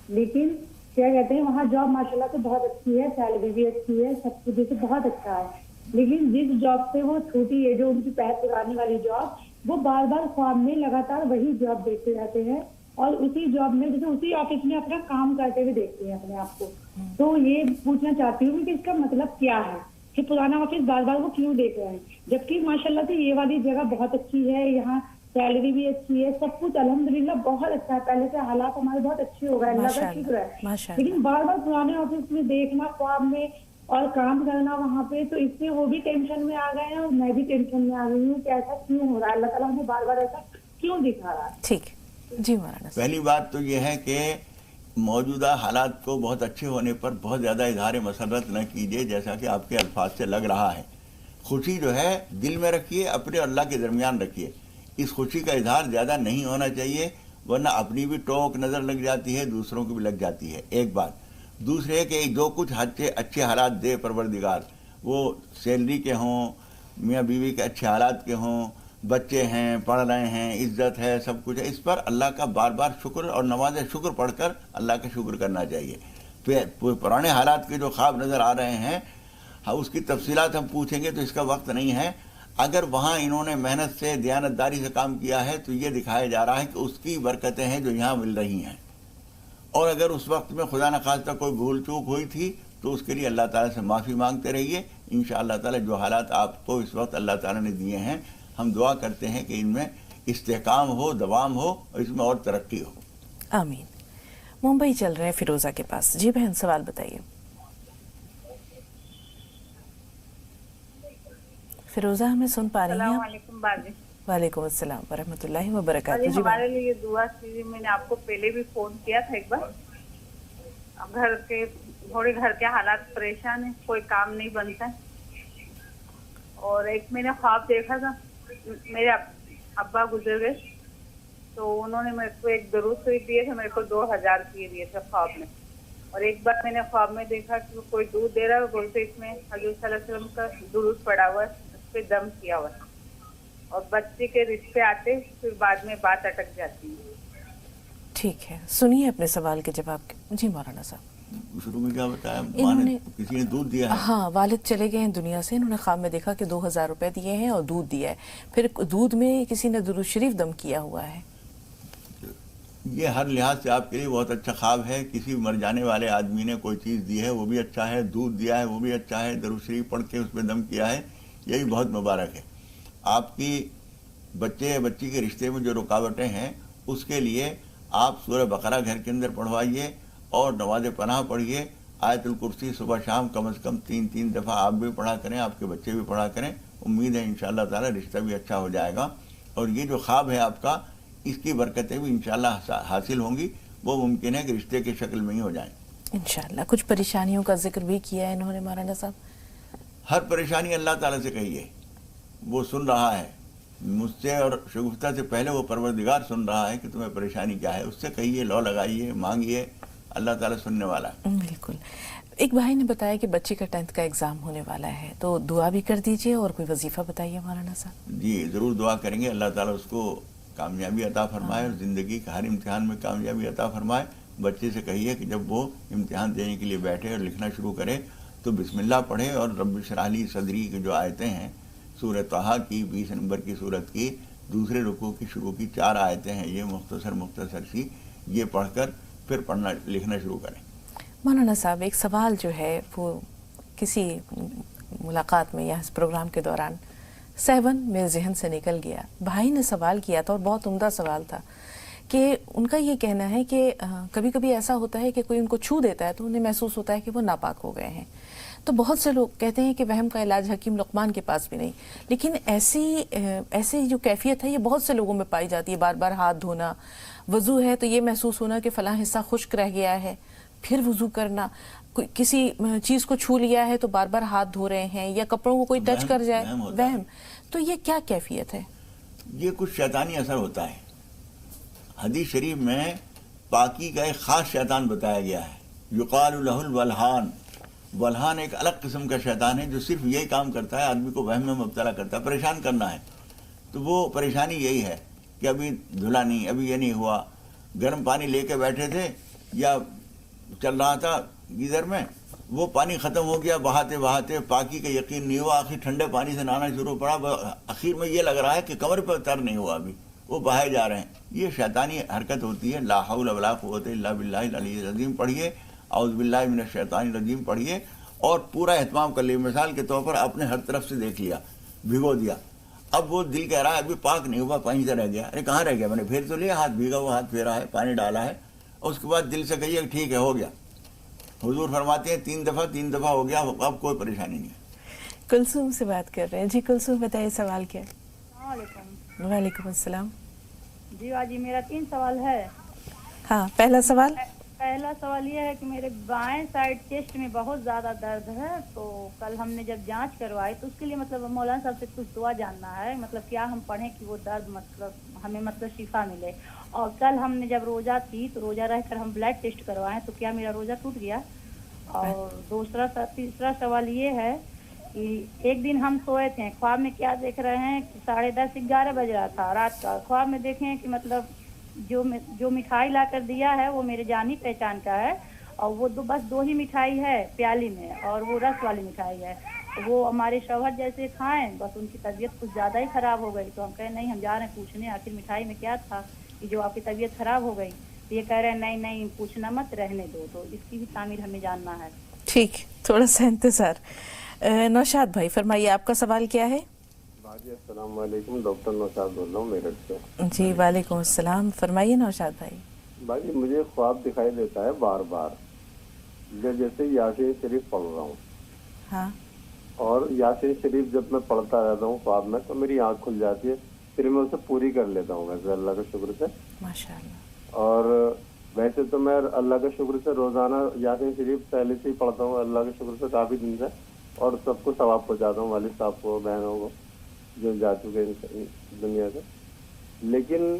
لیکن کیا کہتے ہیں وہاں جاب ماشاءاللہ سے بہت اچھی ہے، سیلری بھی اچھی ہے، سب کچھ جیسے بہت اچھا ہے. لیکن جس جاب سے وہ چھوٹی ہے، جو ان کی پرانی والی جاب، وہ بار بار خواب میں لگاتار وہی جاب دیکھتے رہتے ہیں اور اسی جاب میں جیسے اسی آفس میں اپنا کام کرتے ہوئے دیکھتے ہیں اپنے آپ کو. تو یہ پوچھنا چاہتی ہوں کہ اس کا مطلب کیا ہے کہ پرانا آفس بار بار وہ کیوں دیکھ رہے ہیں، جبکہ ماشاءاللہ سے یہ والی جگہ بہت اچھی ہے، یہاں سیلری بھی اچھی ہے، سب کچھ الحمدللہ بہت اچھا ہے، پہلے سے حالات ہمارے بہت اچھے ہو گئے، اللہ کا شکر ہے. لیکن بار بار پرانے آفس میں دیکھنا خواب میں اور کام کرنا وہاں پہ، تو اس سے وہ بھی ٹینشن میں آ گئے ہیں اور میں بھی ٹینشن میں آ گئی ہوں کہ ایسا کیوں ہو رہا ہے، اللہ تعالیٰ ہمیں بار بار ایسا کیوں دکھا رہا ہے. ٹھیک جی مولانا. پہلی بات تو یہ ہے کہ موجودہ حالات کو بہت اچھے ہونے پر بہت زیادہ اظہار مسرت نہ کیجیے، جیسا کہ آپ کے الفاظ سے لگ رہا ہے. خوشی جو ہے دل میں رکھیے، اپنے اللہ کے درمیان رکھیے. اس خوشی کا اظہار زیادہ نہیں ہونا چاہیے، ورنہ اپنی بھی ٹوک نظر لگ جاتی ہے، دوسروں کی بھی لگ جاتی ہے. ایک بات. دوسرے کہ جو کچھ اچھے حالات دے پروردگار، وہ سیلری کے ہوں، میاں بیوی کے اچھے حالات کے ہوں، بچے ہیں، پڑھ رہے ہیں، عزت ہے، سب کچھ ہے، اس پر اللہ کا بار بار شکر اور نماز شکر پڑھ کر اللہ کا شکر کرنا چاہیے. پرانے حالات کے جو خواب نظر آ رہے ہیں اس کی تفصیلات ہم پوچھیں گے تو اس کا وقت نہیں ہے. اگر وہاں انہوں نے محنت سے دیانتداری سے کام کیا ہے تو یہ دکھایا جا رہا ہے کہ اس کی برکتیں ہیں جو یہاں مل رہی ہیں. اور اگر اس وقت میں خدا نخواستہ کوئی بھول چوک ہوئی تھی تو اس کے لیے اللہ تعالیٰ سے معافی مانگتے رہیے. انشاءاللہ تعالیٰ جو حالات آپ کو اس وقت اللہ تعالیٰ نے دیے ہیں، ہم دعا کرتے ہیں کہ ان میں استحکام ہو، دوام ہو اور اس میں اور ترقی ہو. آمین. ممبئی چل رہے ہیں فیروزہ کے پاس. جی بہن سوال بتائیے. فیروزہ ہمیں سن پا رہی ہیں؟ السلام علیکم باجی. وعلیکم السلام ورحمۃ اللہ وبرکاتہ. جی ہمارے لیے دعا کیجیے. میں نے آپ کو پہلے بھی فون کیا تھا ایک بار. اب گھر کے حالات پریشان ہیں، کوئی کام نہیں بنتا ہے اور ایک میں نے خواب دیکھا تھا، میرے ابا گزر گئے تو انہوں نے میرے کو ایک درود شریف دیے تھے، میرے کو 2000 روپیے دیے تھے خواب میں. اور ایک بار میں نے خواب میں دیکھا کہ وہ کوئی دودھ دے رہا ہے، بولتے اس میں حضور صلی اللہ علیہ وسلم کا درود پڑا ہوا ہے، اس پہ دم کیا ہوا ہے، اور بچے کے رشتے آتے پھر بعد میں بات اٹک جاتی ہے. ٹھیک ہے، سنیے اپنے سوال کے جواب کے. جی مولانا صاحب. شروع میں کیا بتایا؟ انہوں نے کسی نے دودھ دیا ہے. ہاں، والد چلے گئے ہیں دنیا سے، انہوں نے خواب میں دیکھا کہ 2000 روپے دیے ہیں اور دودھ دیا ہے، پھر دودھ میں کسی نے درود شریف دم کیا ہوا ہے. یہ ہر لحاظ سے آپ کے لیے بہت اچھا خواب ہے. کسی مر جانے والے آدمی نے کوئی چیز دی ہے وہ بھی اچھا ہے، دودھ دیا ہے وہ بھی اچھا ہے، درود شریف پڑھ کے اس پہ دم کیا ہے، یہ بھی بہت مبارک ہے. آپ کی بچے یا بچی کے رشتے میں جو رکاوٹیں ہیں اس کے لیے آپ سورہ بقرہ گھر کے اندر پڑھوائیے اور نماز پناہ پڑھیے. آیت الکرسی صبح شام کم از کم 3 دفعہ آپ بھی پڑھا کریں، آپ کے بچے بھی پڑھا کریں. امید ہے انشاءاللہ تعالی رشتہ بھی اچھا ہو جائے گا، اور یہ جو خواب ہے آپ کا اس کی برکتیں بھی انشاءاللہ حاصل ہوں گی. وہ ممکن ہے کہ رشتے کی شکل میں ہی ہو جائیں انشاءاللہ. کچھ پریشانیوں کا ذکر بھی کیا ہے انہوں نے مولانا صاحب. ہر پریشانی اللہ تعالیٰ سے کہیے، وہ سن رہا ہے. مجھ سے اور شگفتہ سے پہلے وہ پروردگار سن رہا ہے کہ تمہیں پریشانی کیا ہے. اس سے کہیے، لو لگائیے، مانگیے، اللہ تعالیٰ سننے والا ہے. بالکل. ایک بھائی نے بتایا کہ بچے کا 10th کا ایگزام ہونے والا ہے، تو دعا بھی کر دیجئے اور کوئی وظیفہ بتائیے مولانا صاحب. جی ضرور دعا کریں گے، اللہ تعالیٰ اس کو کامیابی عطا فرمائے اور زندگی کا ہر امتحان میں کامیابی عطا فرمائے. بچے سے کہیے کہ جب وہ امتحان دینے کے لیے بیٹھے اور لکھنا شروع کرے تو بسم اللہ پڑھے اور رب اشرح لی صدری کی جو آیتیں ہیں سورہ طٰہٰ کی 20 نمبر کی سورت کی دوسرے رکوع کی شروع کی 4 آیتیں ہیں، یہ مختصر سی، یہ پڑھ کر پھر پڑھنا لکھنا شروع کریں. مولانا صاحب ایک سوال جو ہے وہ کسی ملاقات میں یا اس پروگرام کے دوران سہون میرے ذہن سے نکل گیا. بھائی نے سوال کیا تھا اور بہت عمدہ سوال تھا کہ ان کا یہ کہنا ہے کہ کبھی کبھی ایسا ہوتا ہے کہ کوئی ان کو چھو دیتا ہے تو انہیں محسوس ہوتا ہے کہ وہ ناپاک ہو گئے ہیں. تو بہت سے لوگ کہتے ہیں کہ وہم کا علاج حکیم لقمان کے پاس بھی نہیں، لیکن ایسی جو کیفیت ہے یہ بہت سے لوگوں میں پائی جاتی ہے. بار بار ہاتھ دھونا، وضو ہے تو یہ محسوس ہونا کہ فلاں حصہ خشک رہ گیا ہے، پھر وضو کرنا. کسی چیز کو چھو لیا ہے تو بار بار ہاتھ دھو رہے ہیں، یا کپڑوں کو کوئی ٹچ کر جائے، وہم. تو یہ کیا کیفیت ہے؟ یہ کچھ شیطانی اثر ہوتا ہے. حدیث شریف میں پاکی کا ایک خاص شیطان بتایا گیا ہے، یقال لہ الولہان. ولہان ایک الگ قسم کا شیطان ہے جو صرف یہی کام کرتا ہے، آدمی کو وہم میں مبتلا کرتا ہے، پریشان کرنا ہے. تو وہ پریشانی یہی ہے کہ ابھی دھلا نہیں، ابھی یہ نہیں ہوا. گرم پانی لے کے بیٹھے تھے یا چل رہا تھا گیزر میں، وہ پانی ختم ہو گیا، بہاتے بہاتے پاکی کا یقین نہیں ہوا، آخر ٹھنڈے پانی سے نہانا شروع پڑا، آخر میں یہ لگ رہا ہے کہ کمر پہ تر نہیں ہوا، ابھی وہ بہائے جا رہے ہیں. یہ شیطانی حرکت ہوتی ہے. لا حول ولا قوت الا باللہ العلی العظیم پڑھیے، اعوذ باللہ من الشیطان الرجیم پڑھیے، اور پورا اہتمام کر لیے. مثال کے طور پر آپ نے ہر طرف سے دیکھ لیا، بھگو دیا، اب وہ دل کہہ رہا ہے ابھی پاک نہیں ہوا، پانی سے رہ گیا. ارے کہاں رہ گیا، میں نے پھیر تو لیا، ہاتھ بھیگا ہوا ہاتھ پھیرا ہے، پانی ڈالا ہے، اور اس کے بعد دل سے کہیے ٹھیک ہے ہو گیا. حضور فرماتے ہیں 3 دفعہ ہو گیا، اب کوئی پریشانی نہیں ہے. کلثوم سے بات کر رہے ہیں. جی کلثوم بتائیے سوال کیا ہے؟ السلام علیکم. وعلیکم السلام. جی باجی میرا 3 سوال ہے. ہاں، پہلا سوال یہ ہے کہ میرے بائیں سائڈ چیسٹ میں بہت زیادہ درد ہے. تو کل ہم نے جب جانچ کروائی تو اس کے لیے مطلب مولانا صاحب سے کچھ دعا جاننا ہے، مطلب کیا ہم پڑھیں کہ وہ درد مطلب ہمیں شفا ملے. اور کل ہم نے جب روزہ تھی تو روزہ رہ کر ہم بلڈ ٹیسٹ کروائے تو کیا میرا روزہ ٹوٹ گیا؟ اور تیسرا سوال یہ ہے کہ ایک دن ہم سوئے تھے، خواب میں کیا دیکھ رہے ہیں کہ 10:30 11 بج رہا تھا رات کا. خواب میں دیکھیں کہ مطلب جو مٹھائی لا کر دیا ہے وہ میرے جانی پہچان کا ہے، اور وہ بس 2 ہی مٹھائی ہے پیالی میں، اور وہ رس والی مٹھائی ہے. وہ ہمارے شوہر جیسے کھائیں، بس ان کی طبیعت کچھ زیادہ ہی خراب ہو گئی. تو ہم کہیں نہیں، ہم جا رہے ہیں پوچھنے آخر مٹھائی میں کیا تھا کہ جو آپ کی طبیعت خراب ہو گئی. تو یہ کہہ رہے ہیں نہیں پوچھنا مت، رہنے دو. تو اس کی بھی تعمیر ہمیں جاننا ہے. ٹھیک، تھوڑا سا انتظار. نوشاد بھائی فرمائیے آپ کا سوال کیا ہے؟ جی السلام علیکم، ڈاکٹر نوشاد بول رہا ہوں میرٹھ سے. جی وعلیکم السلام، فرمائیے نوشاد بھائی. بھائی مجھے خواب دکھائی دیتا ہے بار بار، جیسے یاسین شریف پڑھ رہا ہوں. ہاں. اور یاسین شریف جب میں پڑھتا رہتا ہوں خواب میں تو میری آنکھ کھل جاتی ہے، پھر میں اسے پوری کر لیتا ہوں ویسے اللہ کے شکر سے. ماشاءاللہ. اور ویسے تو میں اللہ کے شکر سے روزانہ یاسین شریف پہلے سے ہی پڑھتا ہوں اللہ کے شکر سے کافی دن سے. اور سب کو ثواب پہنچاتا ہوں، والد صاحب کو، بہنوں کو جو جا چکے ہیں دنیا سے. لیکن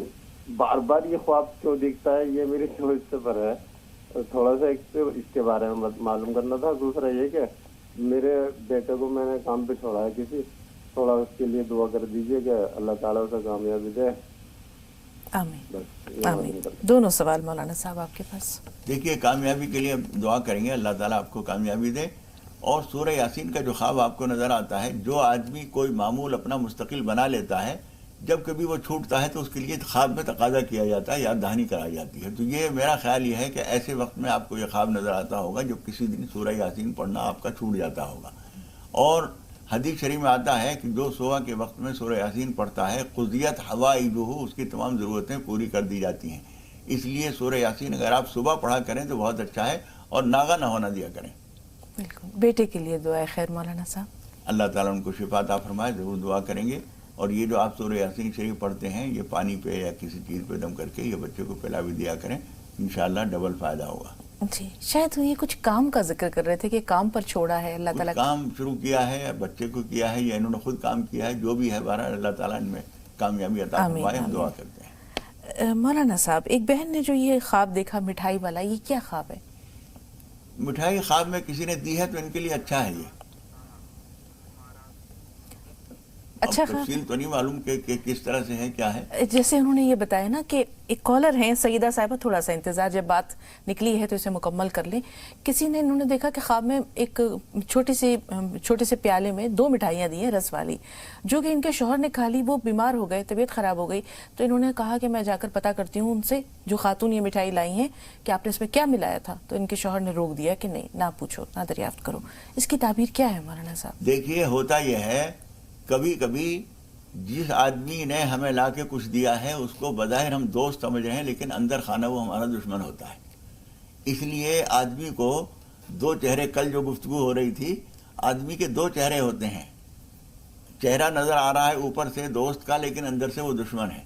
بار بار یہ خواب کیوں دکھتا ہے یہ میری سمجھ سے پر ہے. تھوڑا سا ایک اس کے بارے میں معلوم کرنا تھا. دوسرا یہ کہ میرے بیٹے کو میں نے کام پہ چھوڑا ہے کسی، تھوڑا اس کے لیے دعا کر دیجیے کہ اللہ تعالیٰ اسے کامیابی دے. آمین آمین. دونوں سوال مولانا صاحب آپ کے پاس. دیکھیے کامیابی کے لیے دعا کریں گے، اللہ تعالیٰ آپ کو کامیابی دے. اور سورہ یاسین کا جو خواب آپ کو نظر آتا ہے، جو آدمی کوئی معمول اپنا مستقل بنا لیتا ہے، جب کبھی وہ چھوٹتا ہے تو اس کے لیے خواب میں تقاضا کیا جاتا ہے، یاد دہانی کرائی جاتی ہے. تو یہ میرا خیال یہ ہے کہ ایسے وقت میں آپ کو یہ خواب نظر آتا ہوگا جب کسی دن سورہ یاسین پڑھنا آپ کا چھوٹ جاتا ہوگا. اور حدیث شریف میں آتا ہے کہ جو صبح کے وقت میں سورہ یاسین پڑھتا ہے قضیت حوائجہ، اس کی تمام ضرورتیں پوری کر دی جاتی ہیں. اس لیے سورہ یاسین اگر آپ صبح پڑھا کریں تو بہت اچھا ہے، اور ناغہ نہ ہونا دیا کریں. بالکل. بیٹے کے لیے دعائے خیر مولانا صاحب. اللہ تعالیٰ ان کو شفا عطا فرمائے، ضرور دعا کریں گے. اور یہ جو آپ سورہ یاسین شریف پڑھتے ہیں یہ پانی پہ یا کسی چیز پہ دم کر کے یہ بچے کو پلا بھی دیا کریں، انشاءاللہ ڈبل فائدہ ہوگا. جی شاید یہ کچھ کام کا ذکر کر رہے تھے کہ کام پر چھوڑا ہے اللہ تعالیٰ. کام شروع کیا ہے، بچے کو کیا ہے یا انہوں نے خود کام کیا ہے، جو بھی ہے بہرحال اللہ تعالیٰ ان میں کامیابی عطا فرمائے، ہم دعا کرتے ہیں. مولانا صاحب ایک بہن نے جو یہ خواب دیکھا مٹھائی والا، یہ کیا خواب ہے؟ مٹھائی خواب میں کسی نے دی ہے تو ان کے لیے اچھا ہے. یہ اچھا تفصیل تو نہیں معلوم کہ کس طرح سے ہے کیا ہے. جیسے انہوں نے یہ بتایا نا کہ ایک کالر ہیں سیدہ صاحبہ، تھوڑا سا انتظار، جب بات نکلی ہے تو اسے مکمل کر لیں. کسی نے انہوں نے دیکھا کہ خواب میں ایک چھوٹے سے پیالے میں 2 مٹھائیاں دی ہیں رس والی، جو کہ ان کے شوہر نے کھا لی. وہ بیمار ہو گئے، طبیعت خراب ہو گئی. تو انہوں نے کہا کہ میں جا کر پتہ کرتی ہوں ان سے جو خاتون یہ مٹھائی لائی ہیں کہ آپ نے اس میں کیا ملایا تھا. تو ان کے شوہر نے روک دیا کہ نہیں، نہ پوچھو، نہ دریافت کرو. اس کی تعبیر کیا ہے مولانا صاحب؟ دیکھیے ہوتا یہ ہے کبھی کبھی جس آدمی نے ہمیں لا کے کچھ دیا ہے اس کو بظاہر ہم دوست سمجھ رہے ہیں، لیکن اندر خانہ وہ ہمارا دشمن ہوتا ہے. اس لیے آدمی کو 2 چہرے، کل جو گفتگو ہو رہی تھی، آدمی کے 2 چہرے ہوتے ہیں. چہرہ نظر آ رہا ہے اوپر سے دوست کا، لیکن اندر سے وہ دشمن ہے.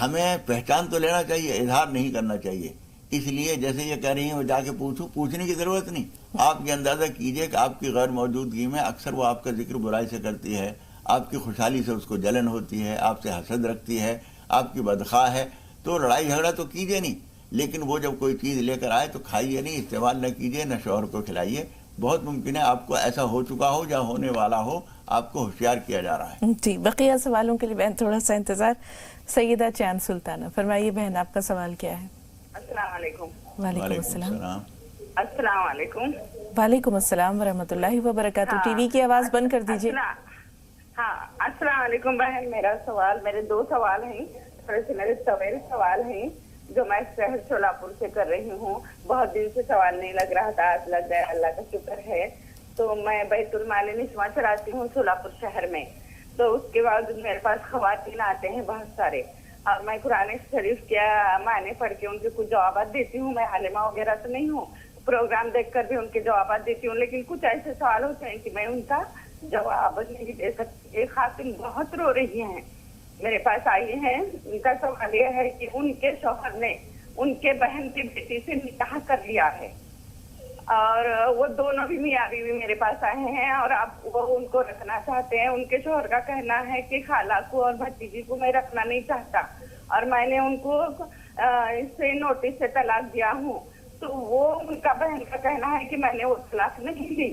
ہمیں پہچان تو لینا چاہیے، اظہار نہیں کرنا چاہیے. اس لیے جیسے یہ کہہ رہی ہیں وہ جا کے پوچھنے کی ضرورت نہیں. آپ یہ اندازہ کیجئے کہ آپ کی غیر موجودگی میں اکثر وہ آپ کا ذکر برائی سے کرتی ہے، آپ کی خوشحالی سے اس کو جلن ہوتی ہے، آپ سے حسد رکھتی ہے، آپ کی بدخواہ ہے. تو لڑائی جھگڑا تو کیجئے نہیں، لیکن وہ جب کوئی چیز لے کر آئے تو کھائیے نہیں، استعمال نہ کیجئے، نہ شوہر کو کھلائیے. بہت ممکن ہے آپ کو ایسا ہو چکا ہو یا ہونے والا ہو، آپ کو ہوشیار کیا جا رہا ہے. جی بقیہ سوالوں کے لیے بہن تھوڑا سا انتظار. سیدہ چاند سلطانہ، فرمائیے بہن آپ کا سوال کیا ہے؟ السلام علیکم. وعلیکم السلام. السلام علیکم. وعلیکم السلام ورحمۃ اللہ وبرکاتہ. ٹی وی کی آواز بند کر دیجیے. ہاں السلام علیکم بہن. میرے 2 سوال ہیں، تھوڑے سے میرے طویل سوال ہیں جو میں شہر شولاپور سے کر رہی ہوں. بہت دن سے سوال نہیں لگ رہا تھا، آج لگ گیا، اللہ کا شکر ہے. تو میں بیت المال نسواں چلاتی ہوں شولاپور شہر میں. تو اس کے بعد میرے پاس خواتین آتے ہیں بہت سارے، اور میں قرآن شریف کے معنی پڑھ کے ان کے کچھ جوابات دیتی ہوں. میں عالمہ وغیرہ تو نہیں ہوں، پروگرام دیکھ کر بھی ان کے جوابات دیتی ہوں، لیکن کچھ ایسے سوال ہوتے ہیں کہ میں ان کا جواب نہیں دے سکتی. ایک خاتون بہت رو رہی ہیں، میرے پاس آئی ہیں. ان کا سوال یہ ہے کہ ان کے شوہر نے ان کے بہن کی بیٹی سے نکاح کر لیا ہے، اور وہ دونوں بھی میاں بیوی میرے پاس آئے ہیں، اور اب وہ ان کو رکھنا چاہتے ہیں. ان کے شوہر کا کہنا ہے کہ خالہ کو اور بھتیجی کو میں رکھنا نہیں چاہتا، اور میں نے ان کو اس سے نوٹس سے طلاق دیا ہوں. تو وہ ان کا بہن کا کہنا ہے کہ میں نے وہ طلاق نہیں دی.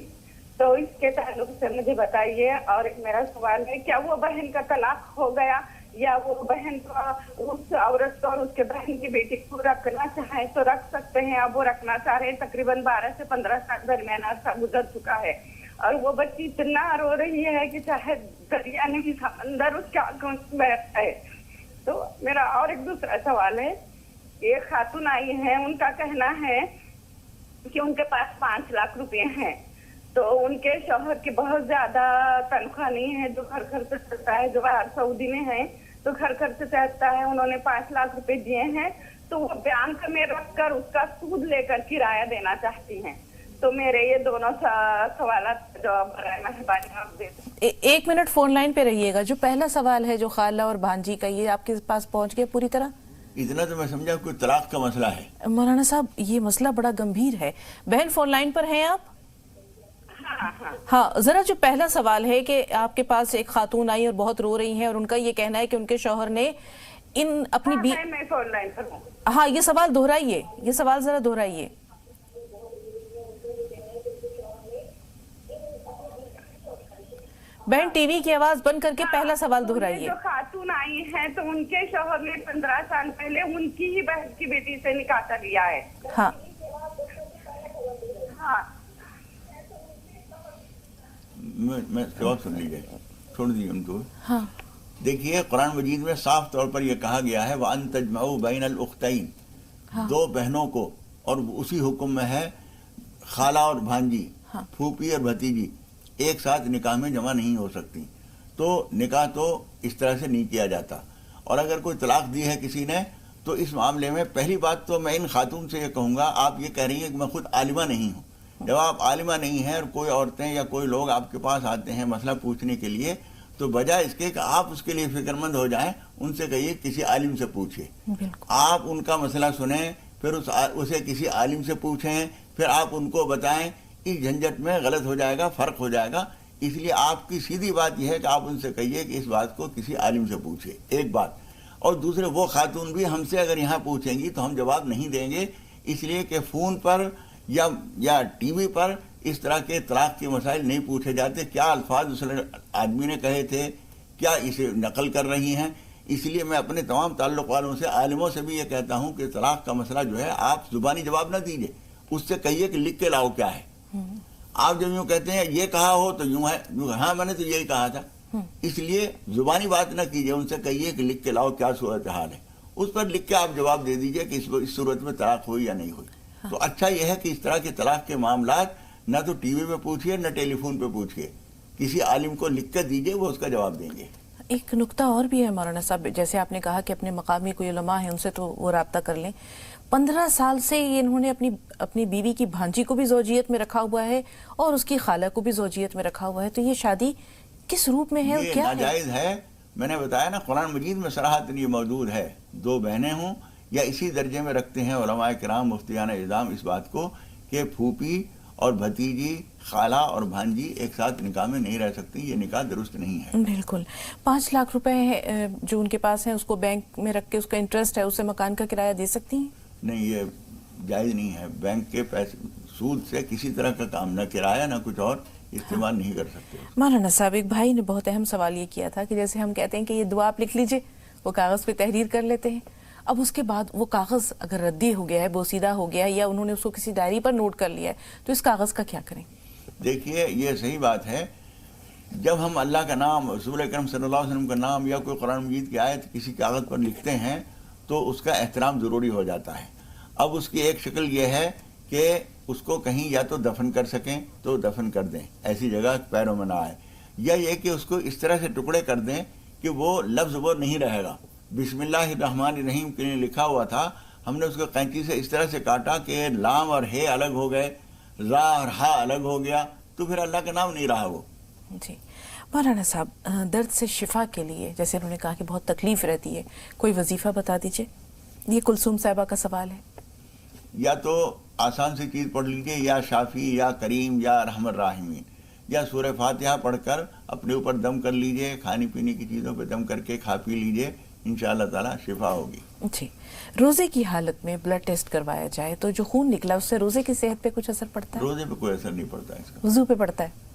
تو اس کے تعلق سے مجھے بتائیے. اور میرا سوال ہے کیا وہ بہن کا طلاق ہو گیا، یا وہ بہن کو اس عورت کو اور اس کے بہن کی بیٹی کو رکھنا چاہیں تو رکھ سکتے ہیں؟ اب وہ رکھنا چاہ رہے ہیں. تقریباً 12 سے 15 سال درمیان عرصہ گزر چکا ہے، اور وہ بچی اتنا رو رہی ہے کہ چاہے دریا نہیں سمندر اس کے آنکھوں میں بیٹھتا ہے. تو میرا اور ایک دوسرا سوال ہے. ایک خاتون آئی ہیں، ان کا کہنا ہے کہ ان کے پاس 5 لاکھ روپے ہیں، تو ان کے شوہر کی بہت زیادہ تنخواہ نہیں ہے جو گھر خرچ چلتا ہے، جو باہر سعودی میں ہے تو گھر خرچ چلتا ہے. انہوں نے 5 لاکھ روپے دیے ہیں، تو وہ بینک میں رکھ کر اس کا سود لے کر کرایہ دینا چاہتی ہیں. تو میرے یہ دونوں سوالات جواب برائے مہربانی آپ دے دیں. 1 منٹ فون لائن پہ رہیے گا. جو پہلا سوال ہے جو خالہ اور بھانجی کا، یہ آپ کے پاس پہنچ گیا پوری طرح؟ اتنا تو میں سمجھا کوئی طلاق کا مسئلہ ہے. مولانا صاحب یہ مسئلہ بڑا گمبھیر ہے. بہن فون لائن پر ہیں آپ؟ ہاں ذرا جو پہلا سوال ہے کہ آپ کے پاس ایک خاتون آئی اور بہت رو رہی ہیں اور ان کا یہ کہنا ہے کہ ان کے شوہر نے ان اپنی میں فون لائن پر ہوں. ہاں یہ سوال دہرائیے، یہ سوال ذرا دہرائیے. بہن ٹی وی کی آواز بند کر کے پہلا سوال دہرائیے. جو خاتون آئی ہیں تو ان کے شوہر نے 15 سال پہلے ان کی ہی بہن کی بیٹی سے نکاح کر لیا ہے. ہاں ہاں میں جواب سن لیجیے، چھوڑ دیجیے ان کو. ہاں دیکھیے قرآن مجید میں صاف طور پر یہ کہا گیا ہے وَأَن تَجْمَعُوا بَيْنَ الْأُخْتَيْنِ، دو بہنوں کو، اور اسی حکم میں ہے خالہ اور بھانجی، پھوپھی اور بھتیجی ایک ساتھ نکاح میں جمع نہیں ہو سکتی. تو نکاح تو اس طرح سے نہیں کیا جاتا. اور اگر کوئی طلاق دی ہے کسی نے تو اس معاملے میں پہلی بات تو میں ان خاتون سے یہ کہوں گا، آپ یہ کہہ رہی ہیں کہ میں خود عالمہ نہیں ہوں. جب آپ عالمہ نہیں ہیں اور کوئی عورتیں یا کوئی لوگ آپ کے پاس آتے ہیں مسئلہ پوچھنے کے لیے، تو بجائے اس کے کہ آپ اس کے لیے فکر مند ہو جائیں، ان سے کہیے کسی عالم سے پوچھیں. آپ ان کا مسئلہ سنیں، پھر اسے کسی عالم سے پوچھیں، پھر آپ ان کو بتائیں. اس جھنجٹ میں غلط ہو جائے گا، فرق ہو جائے گا. اس لیے آپ کی سیدھی بات یہ ہے کہ آپ ان سے کہیے کہ اس بات کو کسی عالم سے پوچھیں، ایک بات. اور دوسرے وہ خاتون بھی ہم سے اگر یہاں پوچھیں گی تو ہم جواب نہیں دیں گے، اس لیے کہ فون پر یا ٹی وی پر اس طرح کے طلاق کے مسائل نہیں پوچھے جاتے. کیا الفاظ اس آدمی نے کہے تھے، کیا اسے نقل کر رہی ہیں. اس لیے میں اپنے تمام تعلق والوں سے، عالموں سے بھی یہ کہتا ہوں کہ طلاق کا مسئلہ جو ہے آپ زبانی جواب نہ دیجیے، اس سے کہیے کہ لکھ کے لاؤ کیا ہے. آپ جب یوں کہتے ہیں یہ کہا ہو تو یوں ہے، ہاں میں نے تو یہی کہا تھا. اس لیے زبانی بات نہ کیجیے، ان سے کہیے کہ لکھ کے لاؤ کیا صورتحال ہے. اس پر لکھ کے آپ جواب دے دیجئے کہ اس صورت میں طلاق ہوئی یا نہیں ہوئی. تو اچھا یہ ہے کہ اس طرح کے طلاق کے معاملات نہ تو ٹی وی پہ پوچھئے نہ ٹیلی فون پہ پوچھئے، کسی عالم کو لکھ کر دیجئے، وہ اس کا جواب دیں گے. ایک نقطہ اور بھی ہے مولانا صاحب، جیسے آپ نے کہا کہ اپنے مقامی کوئی علماء ہیں ان سے تو وہ رابطہ کر لیں. 15 سال سے یہ انہوں نے اپنی بیوی کی بھانجی کو بھی زوجیت میں رکھا ہوا ہے اور اس کی خالہ کو بھی زوجیت میں رکھا ہوا ہے. تو یہ شادی کس روپ میں ہے اور کیا ہے؟ یہ ناجائز ہے. میں نے بتایا نا قرآن مجید میں صراحتاً یہ موجود ہے. دو بہنیں ہوں یا اسی درجے میں رکھتے ہیں علماء کرام مفتیان اعظام اس بات کو کہ پھوپھی اور بھتیجی، خالہ اور بھانجی ایک ساتھ نکاح میں نہیں رہ سکتی. یہ نکاح درست نہیں ہے. بالکل. 5 لاکھ روپے جو ان کے پاس ہیں اس کو بینک میں رکھ کے اس کا انٹرسٹ ہے، اسے مکان کا کرایہ دے سکتی ہیں؟ نہیں، یہ جائز نہیں ہے. بینک کے پیسے سود سے کسی طرح کا کام، نہ کرایہ نہ کچھ اور استعمال نہیں کر سکتے. مولانا صاحب ایک بھائی نے بہت اہم سوال یہ کیا تھا کہ جیسے ہم کہتے ہیں کہ یہ دعا آپ لکھ لیجئے، وہ کاغذ پہ تحریر کر لیتے ہیں. اب اس کے بعد وہ کاغذ اگر ردی ہو گیا ہے، بوسیدہ ہو گیا ہے، یا انہوں نے اس کو کسی ڈائری پر نوٹ کر لیا ہے، تو اس کاغذ کا کیا کریں؟ دیکھیے یہ صحیح بات ہے. جب ہم اللہ کا نام، رسول اکرم صلی اللہ علیہ وسلم کا نام یا کوئی قرآن مجید کی آیت کسی کاغذ پر لکھتے ہیں تو اس کا احترام ضروری ہو جاتا ہے. اب اس کی ایک شکل یہ ہے کہ اس کو کہیں یا تو دفن کر سکیں تو دفن کر دیں، ایسی جگہ پیروں میں نہ آئے، یا یہ کہ اس کو اس طرح سے ٹکڑے کر دیں کہ وہ لفظ وہ نہیں رہے گا. بسم اللہ الرحمن الرحیم کے لیے لکھا ہوا تھا، ہم نے اس کو قینچی سے اس طرح سے کاٹا کہ لام اور ہے الگ ہو گئے، را اور ہا الگ ہو گیا، تو پھر اللہ کا نام نہیں رہا وہ. جی مولانا صاحب، درد سے شفا کے لیے جیسے انہوں نے کہا کہ بہت تکلیف رہتی ہے، کوئی وظیفہ بتا دیجئے. یہ کلثوم صاحبہ کا سوال ہے. یا تو آسان سی چیز پڑھ لیجیے، یا شافی یا کریم یا رحم الراحمین، یا سورہ فاتحہ پڑھ کر اپنے اوپر دم کر لیجئے، کھانے پینے کی چیزوں پہ دم کر کے کھا پی لیجئے، انشاءاللہ تعالی شفا ہوگی. جی روزے کی حالت میں بلڈ ٹیسٹ کروایا جائے تو جو خون نکلا اس سے روزے کی صحت پہ کچھ اثر پڑتا ہے؟ روزے پہ کوئی اثر نہیں پڑتا. اس کا وضو پہ پڑتا ہے؟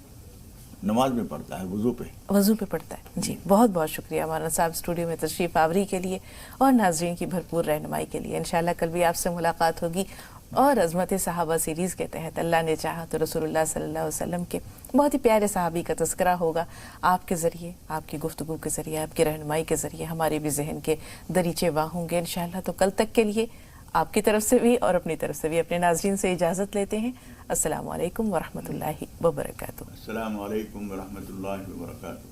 نماز میں پڑتا ہے، وضو پہ پڑتا ہے. جی بہت بہت شکریہ مولانا صاحب اسٹوڈیو میں تشریف آوری کے لیے اور ناظرین کی بھرپور رہنمائی کے لیے. انشاءاللہ کل بھی آپ سے ملاقات ہوگی اور عظمت صحابہ سیریز کے تحت اللہ نے چاہا تو رسول اللہ صلی اللہ علیہ وسلم کے بہت ہی پیارے صحابی کا تذکرہ ہوگا. آپ کے ذریعے، آپ کی گفتگو کے ذریعے، آپ کی رہنمائی کے ذریعے ہمارے بھی ذہن کے دریچے واہ ہوں گے انشاءاللہ. تو کل تک کے لیے آپ کی طرف سے بھی اور اپنی طرف سے بھی اپنے ناظرین سے اجازت لیتے ہیں. السلام علیکم ورحمۃ اللہ وبرکاتہ. السلام علیکم ورحمۃ اللہ وبرکاتہ.